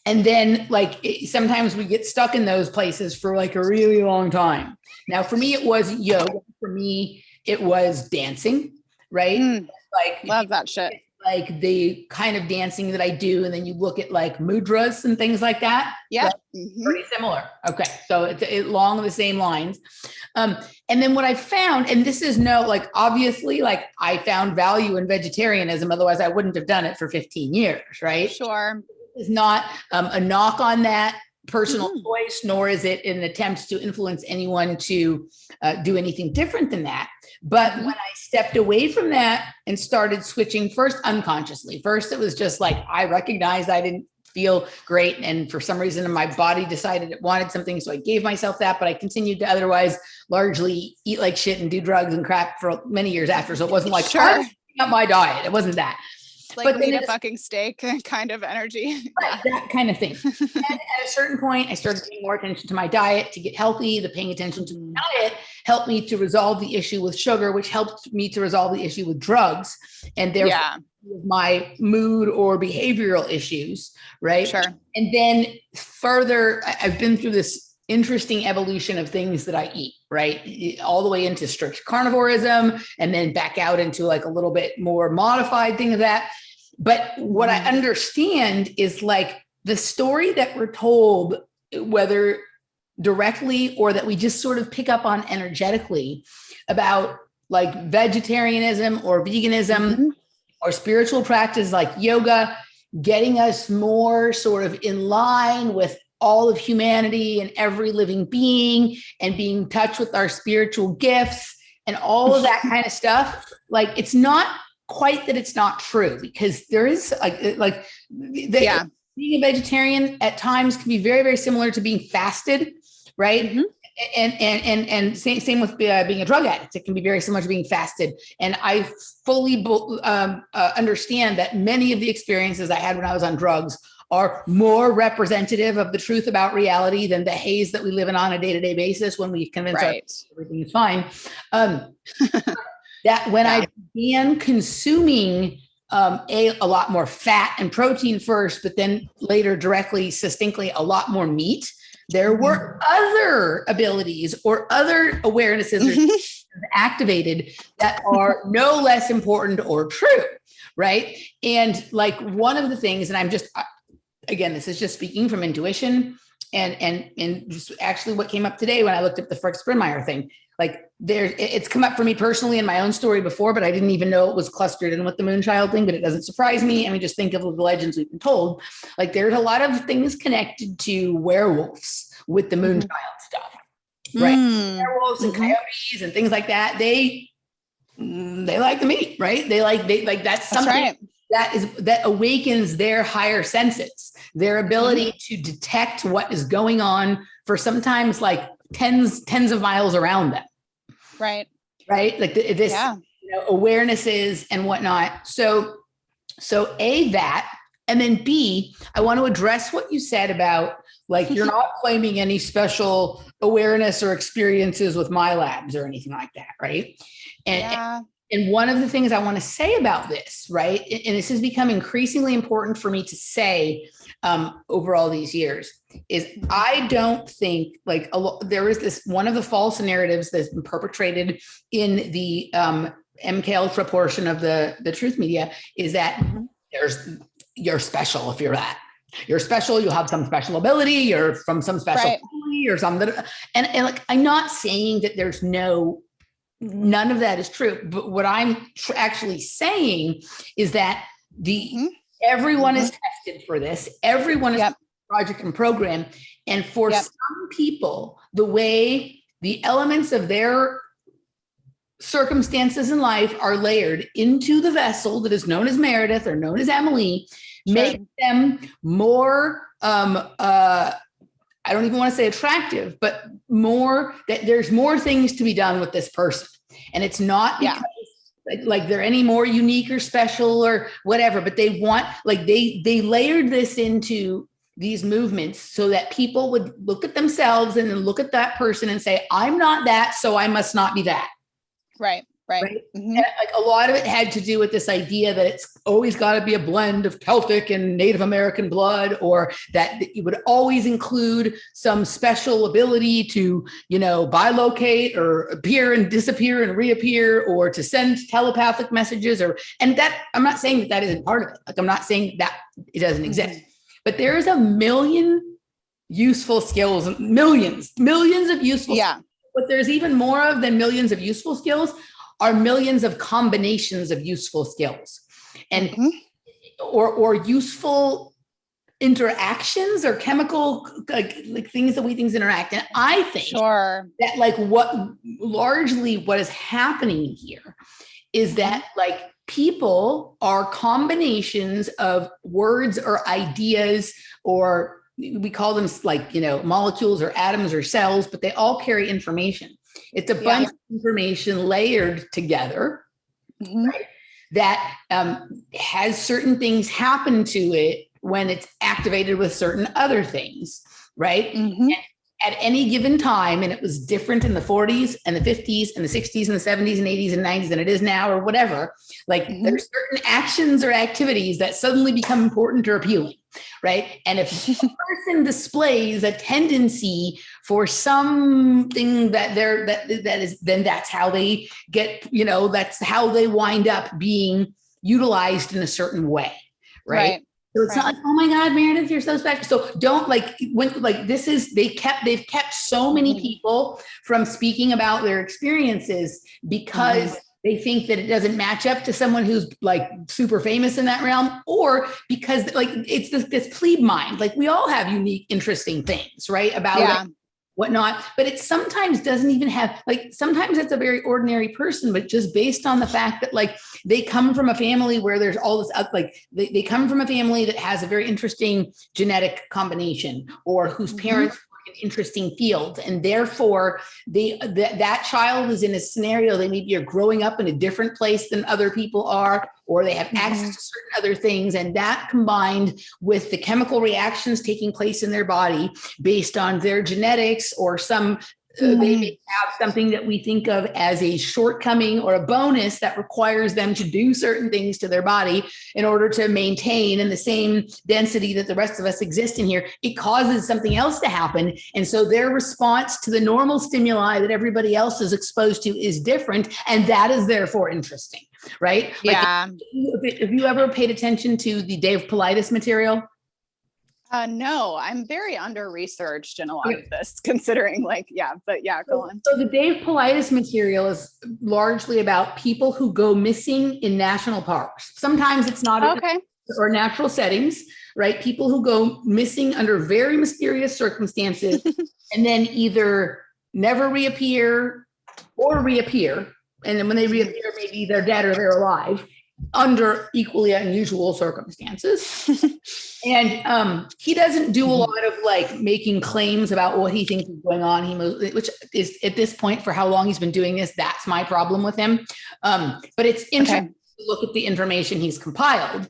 and then like sometimes we get stuck in those places for like a really long time. Now, for me, it was yoga. For me, it was dancing, right? Like love that shit. Like the kind of dancing that I do. And then you look at like mudras and things like that. Yeah. Pretty similar. Okay. So it's along the same lines. And then what I found, and this is like, obviously, like I found value in vegetarianism. Otherwise I wouldn't have done it for 15 years. Right. Sure. Is not a knock on that personal choice, nor is it an attempt to influence anyone to do anything different than that. But when I stepped away from that and started switching first unconsciously, first it was just like, I recognized I didn't feel great. And for some reason my body decided it wanted something. So I gave myself that, but I continued to otherwise largely eat like shit and do drugs and crap for many years after. So it wasn't like, I'm up my diet. It wasn't that. Like, but eat a fucking steak kind of energy. Right, that kind of thing. And at a certain point, I started paying more attention to my diet to get healthy. The paying attention to my diet helped me to resolve the issue with sugar, which helped me to resolve the issue with drugs. And therefore, my mood or behavioral issues, right? Sure. And then further, I've been through this interesting evolution of things that I eat, right? All the way into strict carnivorism and then back out into like a little bit more modified thing of that. But what I understand is like the story that we're told, whether directly or that we just sort of pick up on energetically about like vegetarianism or veganism or spiritual practice like yoga, getting us more sort of in line with all of humanity and every living being and being in touch with our spiritual gifts and all of that kind of stuff. Like, it's not quite that it's not true, because there is being a vegetarian at times can be very, very similar to being fasted, right? And same with being a drug addict. It can be very similar to being fasted. And I fully understand that many of the experiences I had when I was on drugs are more representative of the truth about reality than the haze that we live in on a day-to-day basis when we convince ourselves everything is fine. That when I began consuming a lot more fat and protein first, but then later directly, succinctly, a lot more meat, there were other abilities or other awarenesses activated that are no less important or true, right? And like one of the things, and I'm just, again, this is just speaking from intuition and just actually what came up today when I looked up the Frick Sprinmeyer thing. Like it's come up for me personally in my own story before, but I didn't even know it was clustered in with the Moonchild thing, but it doesn't surprise me. I mean, just think of the legends we've been told. Like there's a lot of things connected to werewolves with the Moonchild stuff, right? Werewolves and coyotes and things like that. They like the meat, right? They like that's something that awakens their higher senses, their ability to detect what is going on for sometimes like tens of miles around them. Right. Like this awarenesses and whatnot. So A, that, and then B, I want to address what you said about like, you're not claiming any special awareness or experiences with my labs or anything like that. Right. And one of the things I want to say about this, right, and this has become increasingly important for me to say over all these years, is I don't think like there is this one of the false narratives that's been perpetrated in the MK Ultra portion of the truth media is that you're special if you're that. You're special. You have some special ability. You're from some special family or something. And like, I'm not saying that none of that is true. But what I'm actually saying is that everyone is tested for this. Everyone is project and program. And for some people, the way the elements of their circumstances in life are layered into the vessel that is known as Meredith or known as Emily, make them more, I don't even want to say attractive, but more that there's more things to be done with this person. And it's not because like they're any more unique or special or whatever, but they want, like they layered this into these movements so that people would look at themselves and then look at that person and say, I'm not that, so I must not be that. Right. And like a lot of it had to do with this idea that it's always got to be a blend of Celtic and Native American blood, or that it would always include some special ability to, bilocate or appear and disappear and reappear, or to send telepathic messages, and that I'm not saying that isn't part of it. Like I'm not saying that it doesn't exist, but there is a million useful skills, millions of useful skills. But there's even more of than millions of useful skills are millions of combinations of useful skills and or useful interactions or chemical like things that we things interact. And I think that like what is happening here is that like people are combinations of words or ideas, or we call them like, molecules or atoms or cells, but they all carry information. It's a bunch of information layered together, right, that has certain things happen to it when it's activated with certain other things, right? At any given time, and it was different in the 40s and the 50s and the 60s and the 70s and 80s and 90s than it is now or whatever. Like there's certain actions or activities that suddenly become important or appealing, right? And if a person displays a tendency for something that is, then that's how they get, that's how they wind up being utilized in a certain way, right? So it's not like, oh my God, Meredith, you're so special. So don't they've kept so many people from speaking about their experiences because they think that it doesn't match up to someone who's like super famous in that realm, or because like it's this plebe mind. Like we all have unique, interesting things, right? About whatnot, but it sometimes doesn't even have, like, sometimes it's a very ordinary person, but just based on the fact that like they come from a family where there's all this, like they come from a family that has a very interesting genetic combination, or whose parents work in interesting fields. And therefore that child is in a scenario, they maybe are growing up in a different place than other people are, or they have access to certain other things. And that combined with the chemical reactions taking place in their body based on their genetics, or some, they may have something that we think of as a shortcoming or a bonus that requires them to do certain things to their body in order to maintain in the same density that the rest of us exist in here. It causes something else to happen. And so their response to the normal stimuli that everybody else is exposed to is different. And that is therefore interesting, right? Like if you ever paid attention to the Dave Paulides material? No, I'm very under-researched in a lot of this, considering go on. So the Dave Paulides material is largely about people who go missing in national parks. Sometimes it's not or natural settings, right? People who go missing under very mysterious circumstances and then either never reappear or reappear. And then when they reappear, maybe they're dead or they're alive under equally unusual circumstances. And he doesn't do a lot of like making claims about what he thinks is going on. Which is at this point, for how long he's been doing this, that's my problem with him. But it's interesting to look at the information he's compiled.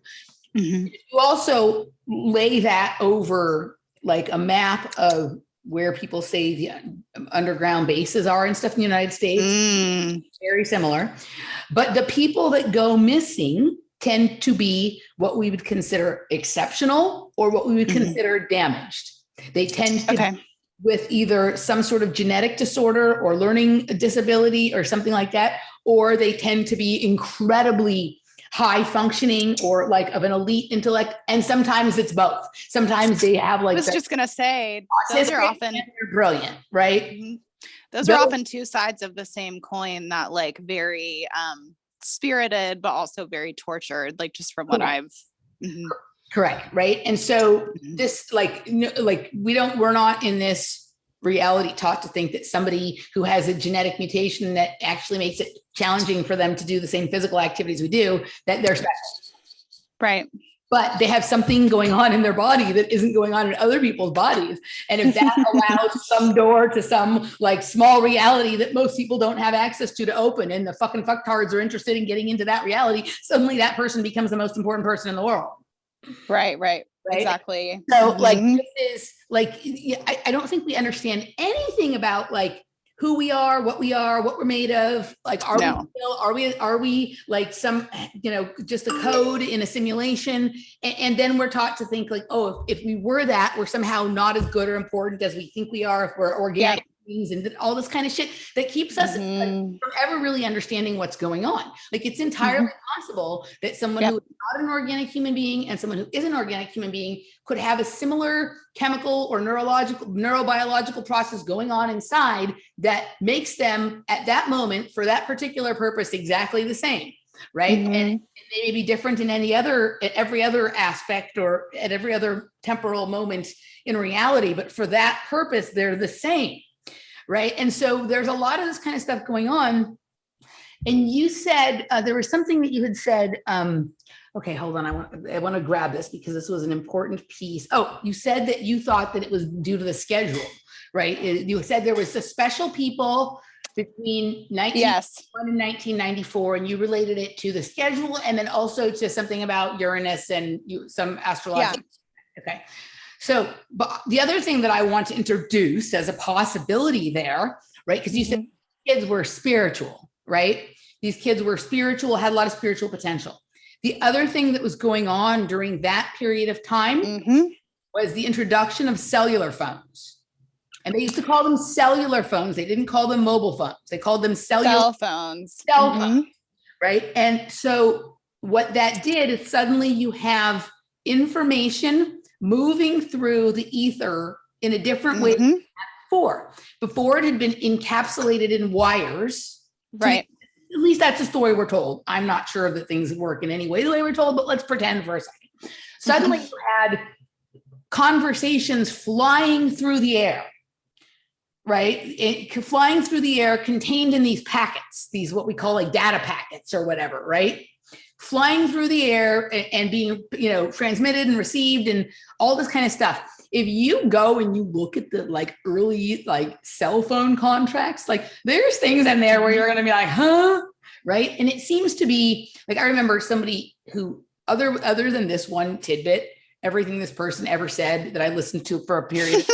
You also lay that over like a map of where people say the underground bases are and stuff in the United States. Very similar. But the people that go missing tend to be what we would consider exceptional, or what we would consider damaged. They tend to be with either some sort of genetic disorder or learning disability or something like that, or they tend to be incredibly high functioning or like of an elite intellect. And sometimes it's both. Sometimes they have like, I was just going to say, those are often brilliant, right? Mm-hmm. Those are often two sides of the same coin, that like very spirited, but also very tortured, like just from what I've. Mm-hmm. Correct. Right. And so this, we're not in this reality taught to think that somebody who has a genetic mutation that actually makes it challenging for them to do the same physical activities we do, that they're special. Right. But they have something going on in their body that isn't going on in other people's bodies. And if that allows some door to some like small reality that most people don't have access to open, and the fucking fucktards are interested in getting into that reality, suddenly that person becomes the most important person in the world. Right. Exactly. So like, this is like, I don't think we understand anything about like who we are, what we're made of. Like, are we like some, just a code in a simulation? And then we're taught to think like, oh, if we were that, we're somehow not as good or important as we think we are, if we're organic beings and all this kind of shit that keeps us from ever really understanding what's going on. Like, it's entirely possible that someone who is not an organic human being and someone who is an organic human being could have a similar chemical or neurobiological process going on inside that makes them at that moment for that particular purpose exactly the same. Right. And they may be different in every other aspect or at every other temporal moment in reality, but for that purpose, they're the same. Right. And so there's a lot of this kind of stuff going on. And you said there was something that you had said. Okay, hold on. I want to grab this because this was an important piece. Oh, you said that you thought that it was due to the schedule, right? You said there was a special people between 1991 and 1994, and you related it to the schedule and then also to something about Uranus and some astrological. Yeah. Okay. So, but the other thing that I want to introduce as a possibility there, right? Because you said kids were spiritual, right? These kids were spiritual, had a lot of spiritual potential. The other thing that was going on during that period of time was the introduction of cellular phones. And they used to call them cellular phones. They didn't call them mobile phones. They called them cell phones, right? And so what that did is suddenly you have information moving through the ether in a different way than before. Before it had been encapsulated in wires. Right. At least that's the story we're told. I'm not sure that things work in any way the way we're told, but let's pretend for a second. Suddenly you had conversations flying through the air, right? Flying through the air contained in these packets, these what we call like data packets or whatever, right? Flying through the air and being, transmitted and received and all this kind of stuff. If you go and you look at the like early like cell phone contracts, like there's things in there where you're going to be like, huh? Right. And it seems to be like, I remember somebody who other than this one tidbit, everything this person ever said that I listened to for a period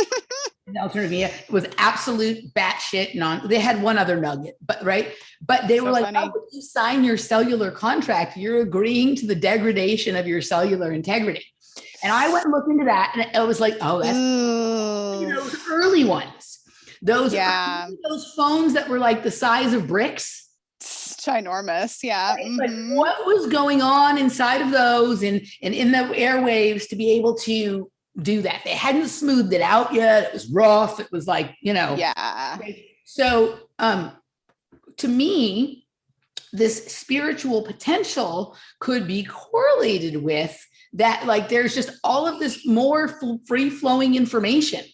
in alternative media was absolute batshit they had one other nugget, but right. But they were like, oh, when you sign your cellular contract, you're agreeing to the degradation of your cellular integrity. And I went and looked into that, and it was like, oh, that's those early ones. Those phones that were like the size of bricks. It's ginormous, yeah. Right? Like what was going on inside of those and in the airwaves to be able to do that? They hadn't smoothed it out yet. It was rough. It was like, Yeah. So to me, this spiritual potential could be correlated with that, like there's just all of this more free-flowing information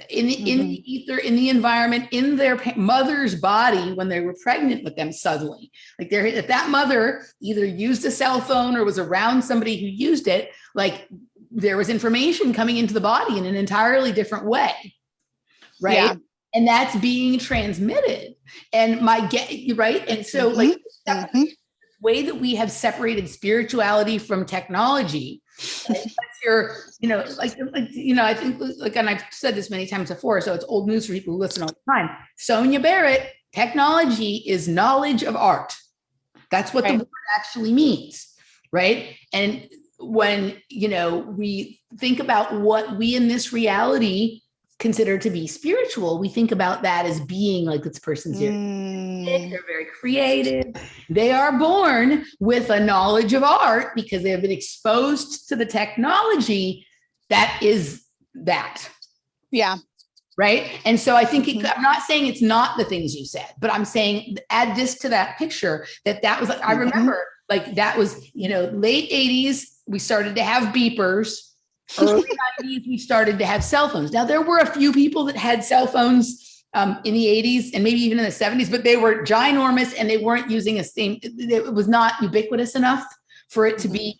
in the ether, in the environment, in their mother's body when they were pregnant with them suddenly. Like if that mother either used a cell phone or was around somebody who used it, like there was information coming into the body in an entirely different way, right? Yeah. And that's being transmitted. And right? And so like way that we have separated spirituality from technology. Right? I think like, and I've said this many times before, so it's old news for people who listen all the time. Sonia Barrett, technology is knowledge of art. That's what the word actually means, right? And when, we think about what we in this reality considered to be spiritual, we think about that as being like this person's they're very creative. They are born with a knowledge of art because they have been exposed to the technology that is that. Yeah. Right. And so I think I'm not saying it's not the things you said, but I'm saying add this to that picture that was, I remember like that was, late 80s, we started to have beepers. Early 90s, we started to have cell phones. Now, there were a few people that had cell phones in the 80s and maybe even in the 70s, but they were ginormous and they weren't using it was not ubiquitous enough for it to be,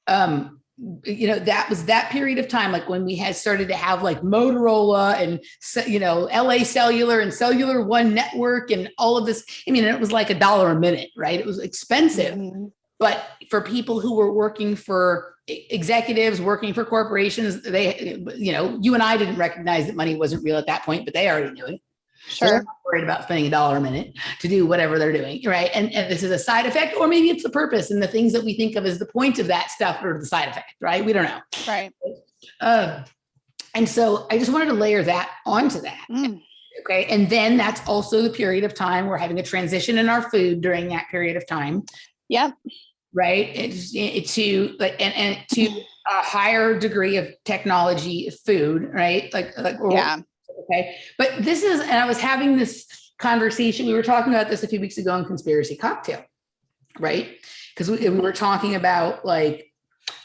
that was that period of time, like when we had started to have like Motorola and, LA Cellular and Cellular One Network and all of this. I mean, it was like $1 a minute, right? It was expensive. But for people who were working for executives, working for corporations, they, you and I didn't recognize that money wasn't real at that point, but they already knew it. Sure. So they're not worried about spending $1 a minute to do whatever they're doing, right? And this is a side effect, or maybe it's the purpose, and the things that we think of as the point of that stuff are the side effect, right? We don't know. Right. And so I just wanted to layer that onto that. Okay. And then that's also the period of time we're having a transition in our food during that period of time. Yep. Right. To a higher degree of technology food, right? Yeah. Okay. But this is, and I was having this conversation. We were talking about this a few weeks ago in Conspiracy Cocktail, right? Because we were talking about like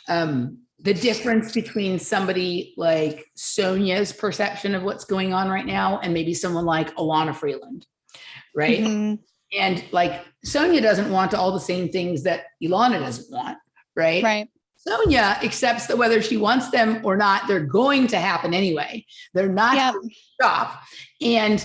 the difference between somebody like Sonia's perception of what's going on right now and maybe someone like Alana Freeland, right? And like Sonia doesn't want all the same things that Ilana doesn't want, right? Right. Sonia accepts that whether she wants them or not, they're going to happen anyway. They're not going to stop. And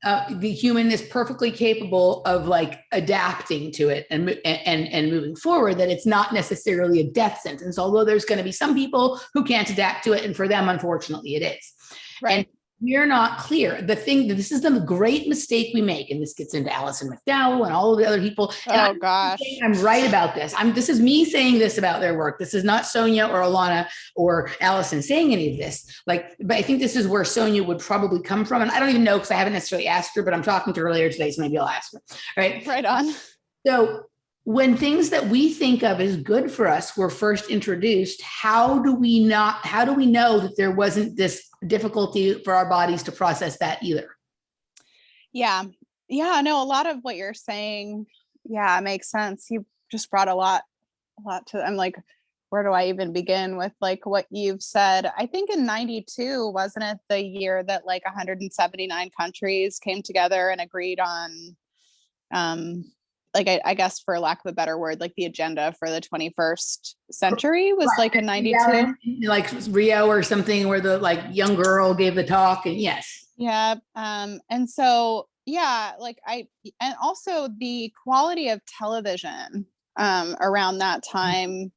the human is perfectly capable of like adapting to it and moving forward, that it's not necessarily a death sentence, although there's going to be some people who can't adapt to it. And for them, unfortunately, it is. Right. And we're not clear. This is the great mistake we make. And this gets into Alison McDowell and all of the other people. And I'm right about this. This is me saying this about their work. This is not Sonia or Alana or Alison saying any of this. But I think this is where Sonia would probably come from. And I don't even know because I haven't necessarily asked her, but I'm talking to her later today, so maybe I'll ask her. Right. Right on. So when things that we think of as good for us were first introduced, how do we know that there wasn't this difficulty for our bodies to process that either? Yeah. No, a lot of what you're saying, makes sense. You just brought a lot to, I'm like, where do I even begin with like what you've said? I think in 92, wasn't it the year that like 179 countries came together and agreed on, I guess for lack of a better word, like the agenda for the 21st century was like in 92, like Rio or something, where the like young girl gave the talk. And yes. Yeah. And so, and also the quality of television, around that time,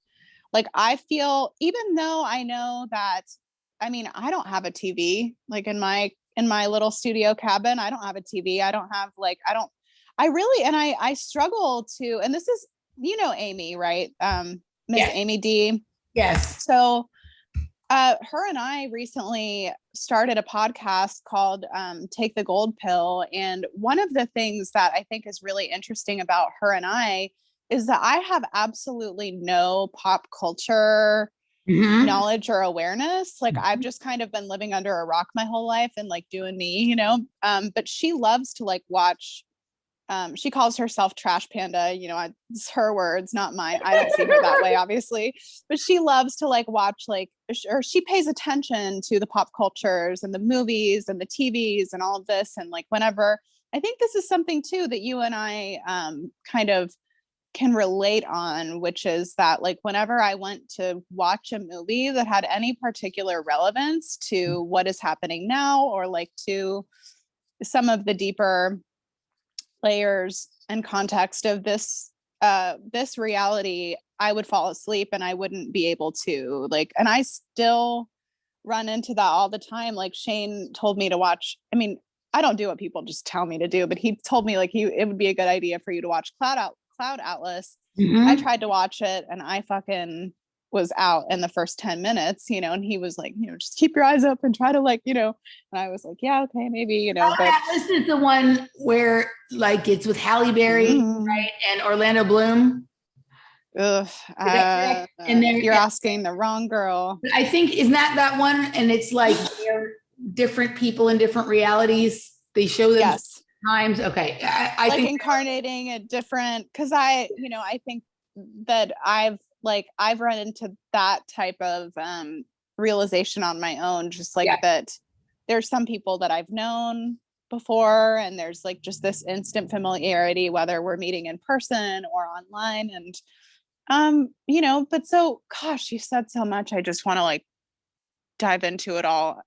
like I feel, even though I know that, I mean, I don't have a TV, like in my little studio cabin, I don't have a TV. I don't have I struggle to, and this is, Amy, right? Miss Amy D. Yes. So her and I recently started a podcast called Take the Gold Pill. And one of the things that I think is really interesting about her and I is that I have absolutely no pop culture knowledge or awareness. Like I've just kind of been living under a rock my whole life and like doing me, but she loves to like watch. She calls herself Trash Panda, it's her words, not mine. I don't see her that way, obviously, but she loves to like watch, or she pays attention to the pop cultures and the movies and the TVs and all of this. And like, whenever, I think this is something too, that you and I kind of can relate on, which is that like, whenever I went to watch a movie that had any particular relevance to what is happening now, or like to some of the deeper layers and context of this reality, I would fall asleep and I wouldn't be able to and I still run into that all the time. Like Shane told me to watch, I mean, I don't do what people just tell me to do, but he told me like it would be a good idea for you to watch Cloud Atlas. I tried to watch it and I fucking was out in the first 10 minutes, you know, and he was like, you know, just keep your eyes up and try to like, you know, and I was like, yeah, okay, maybe, you know, but Atlas is the one where like it's with Halle Berry, right? And Orlando Bloom. Ugh, And you're asking the wrong girl. I think, isn't that one? And it's like they're different people in different realities. They show them Yes. times. Okay. I like think incarnating a different, because I, you know, I think that I've run into that type of realization on my own, just like that there's some people that I've known before, and there's like just this instant familiarity, whether we're meeting in person or online. And you know, but so gosh, you said so much, I just want to like dive into it all.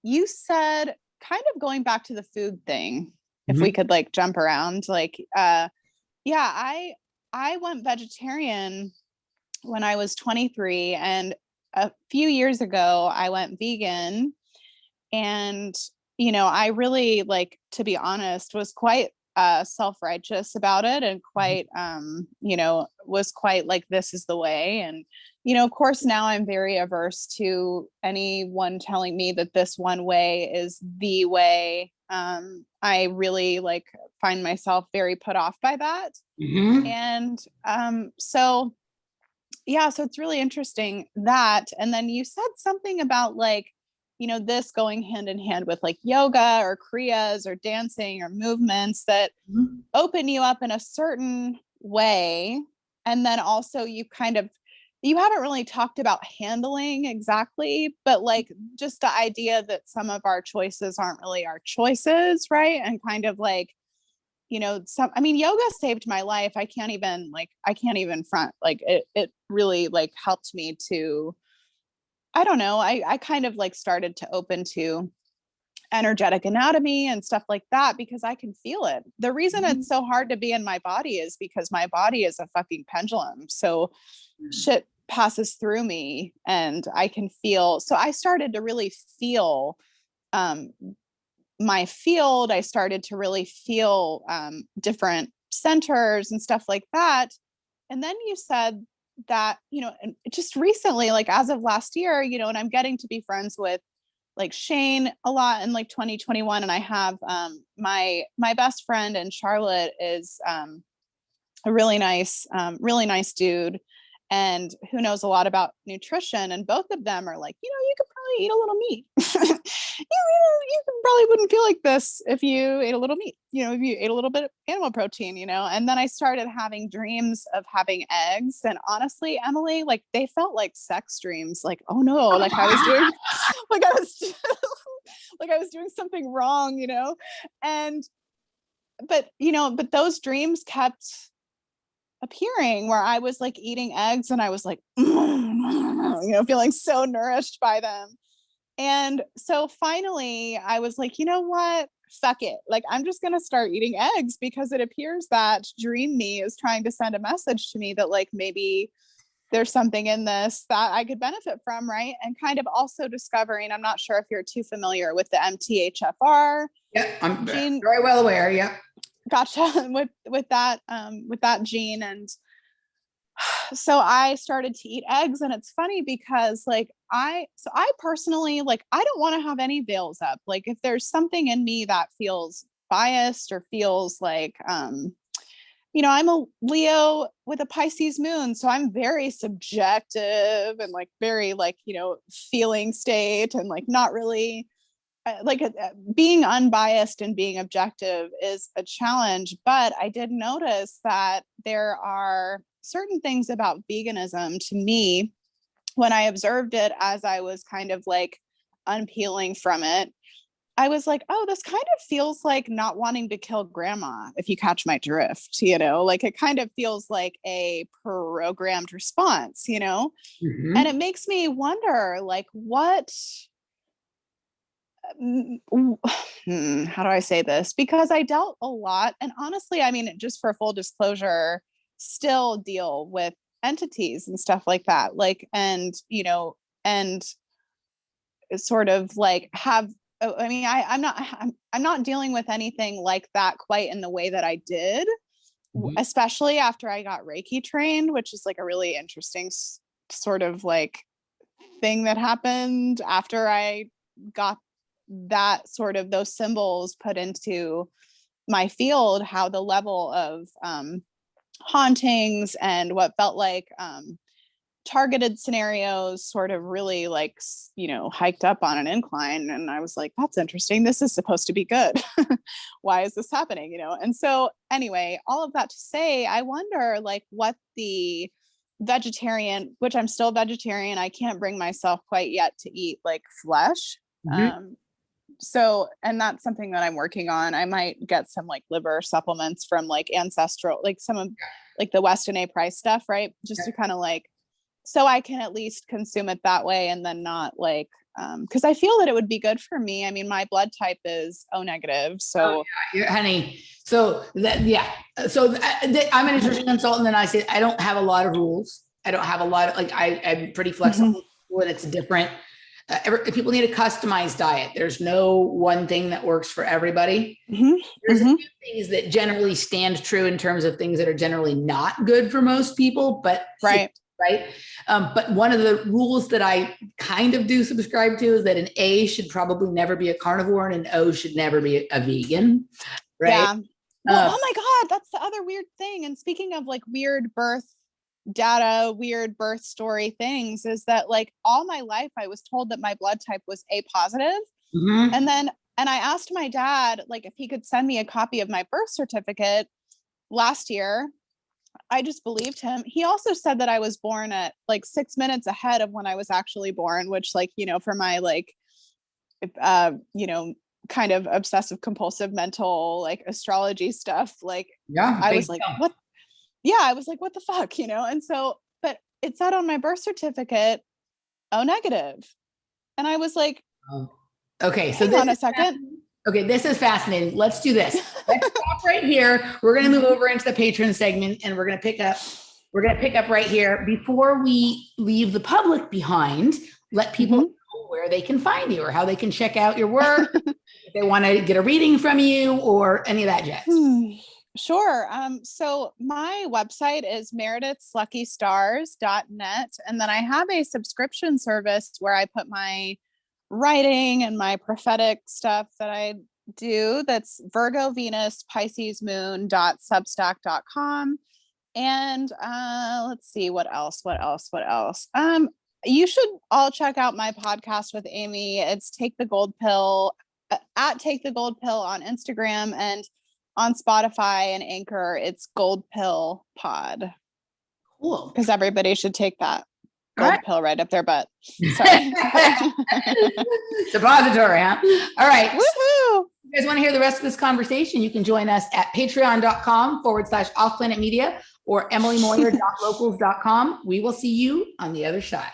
You said, kind of going back to the food thing, if we could like jump around, like I went vegetarian when I was 23, and a few years ago I went vegan. And you know, I really, like, to be honest, was quite self-righteous about it, and quite you know, was quite like, this is the way. And you know, of course now I'm very averse to anyone telling me that this one way is the way. I really like find myself very put off by that. And so yeah, so it's really interesting that. And then you said something about like, you know, this going hand in hand with like yoga or kriyas or dancing or movements that open you up in a certain way. And then also you kind of, you haven't really talked about handling exactly, but like just the idea that some of our choices aren't really our choices, right? And kind of like, you know, some, I mean, yoga saved my life. I can't even front, like it really like helped me to, I don't know, I kind of like started to open to energetic anatomy and stuff like that, because I can feel it. The reason it's so hard to be in my body is because my body is a fucking pendulum. So shit passes through me and I can feel. So I started to really feel my field. I started to really feel different centers and stuff like that. And then you said that, you know, and just recently, like as of last year, you know, and I'm getting to be friends with like Shane a lot in like 2021. And I have my best friend, and Charlotte is a really nice dude, and who knows a lot about nutrition. And both of them are like, you know, you could probably eat a little meat. You probably wouldn't feel like this if you ate a little meat, you know, if you ate a little bit of animal protein, you know. And then I started having dreams of having eggs. And honestly, Emily, like they felt like sex dreams. Like, oh no, like I was doing, like I was, like I was doing something wrong, you know. And, but, you know, but those dreams kept appearing where I was like eating eggs and I was like, you know, feeling so nourished by them. And so finally I was like, you know what? Fuck it. Like, I'm just going to start eating eggs, because it appears that dream me is trying to send a message to me that like, maybe there's something in this that I could benefit from. Right. And kind of also discovering, I'm not sure if you're too familiar with the MTHFR. Yeah, I'm gene. Very well aware. Yeah. Gotcha. With that gene. And so I started to eat eggs. And it's funny because like I personally, like, I don't want to have any veils up. Like if there's something in me that feels biased or feels like, you know, I'm a Leo with a Pisces moon. So I'm very subjective and like very like, you know, feeling state, and like not really like being unbiased and being objective is a challenge. But I did notice that there are certain things about veganism to me, when I observed it as I was kind of like unpeeling from it, I was like, oh, this kind of feels like not wanting to kill grandma, if you catch my drift, you know, like it kind of feels like a programmed response, you know. And it makes me wonder, like, what, how do I say this? Because I dealt a lot, and honestly, I mean, just for full disclosure, still deal with entities and stuff like that. Like, and, you know, and sort of like have, I mean, I'm not dealing with anything like that quite in the way that I did, especially after I got Reiki trained, which is like a really interesting sort of like thing that happened after I got that sort of those symbols put into my field, how the level of hauntings and what felt like targeted scenarios sort of really like, you know, hiked up on an incline. And I was like, that's interesting. This is supposed to be good. Why is this happening? You know? And so anyway, all of that to say, I wonder like what the vegetarian, which I'm still vegetarian, I can't bring myself quite yet to eat like flesh. So, and that's something that I'm working on. I might get some like liver supplements from like ancestral, like some of like the Weston A. Price stuff, right? Just to kind of like, so I can at least consume it that way and then not like, because I feel that it would be good for me. I mean, my blood type is O negative. So, honey. So that, I'm a nutrition consultant, and I say I don't have a lot of rules. I don't have a lot of like, I'm pretty flexible when it's different. People need a customized diet. There's no one thing that works for everybody. There's a few things that generally stand true in terms of things that are generally not good for most people, but right. But one of the rules that I kind of do subscribe to is that an A should probably never be a carnivore and an O should never be a vegan. Right. Yeah. Well, oh my God, that's the other weird thing. And speaking of like weird birth data, weird birth story things, is that like all my life I was told that my blood type was A positive. And I asked my dad like if he could send me a copy of my birth certificate last year. I just believed him. He also said that I was born at like 6 minutes ahead of when I was actually born, which like, you know, for my like you know, kind of obsessive compulsive mental like astrology stuff, like I was like, what? Yeah, I was like, what the fuck, you know? And so, but it said on my birth certificate, O negative. And I was like, okay, so hang on a second. Okay, this is fascinating. Let's do this. Let's stop right here. We're going to move over into the patron segment, and we're going to pick up right here. Before we leave the public behind, let people know where they can find you or how they can check out your work. If they want to get a reading from you or any of that jazz. Sure. So my website is meredithsluckystars.net. And then I have a subscription service where I put my writing and my prophetic stuff that I do. That's Virgo Venus Pisces Moon.substack.com. And let's see, what else? You should all check out my podcast with Amy. It's Take the Gold Pill, at Take the Gold Pill on Instagram, and on Spotify and Anchor, it's Gold Pill Pod. Cool. Because everybody should take that gold pill right up their butt. Sorry. Suppository, huh? All right. Woohoo! If you guys want to hear the rest of this conversation, you can join us at patreon.com/offplanetmedia or emilymoyer.locals.com. We will see you on the other side.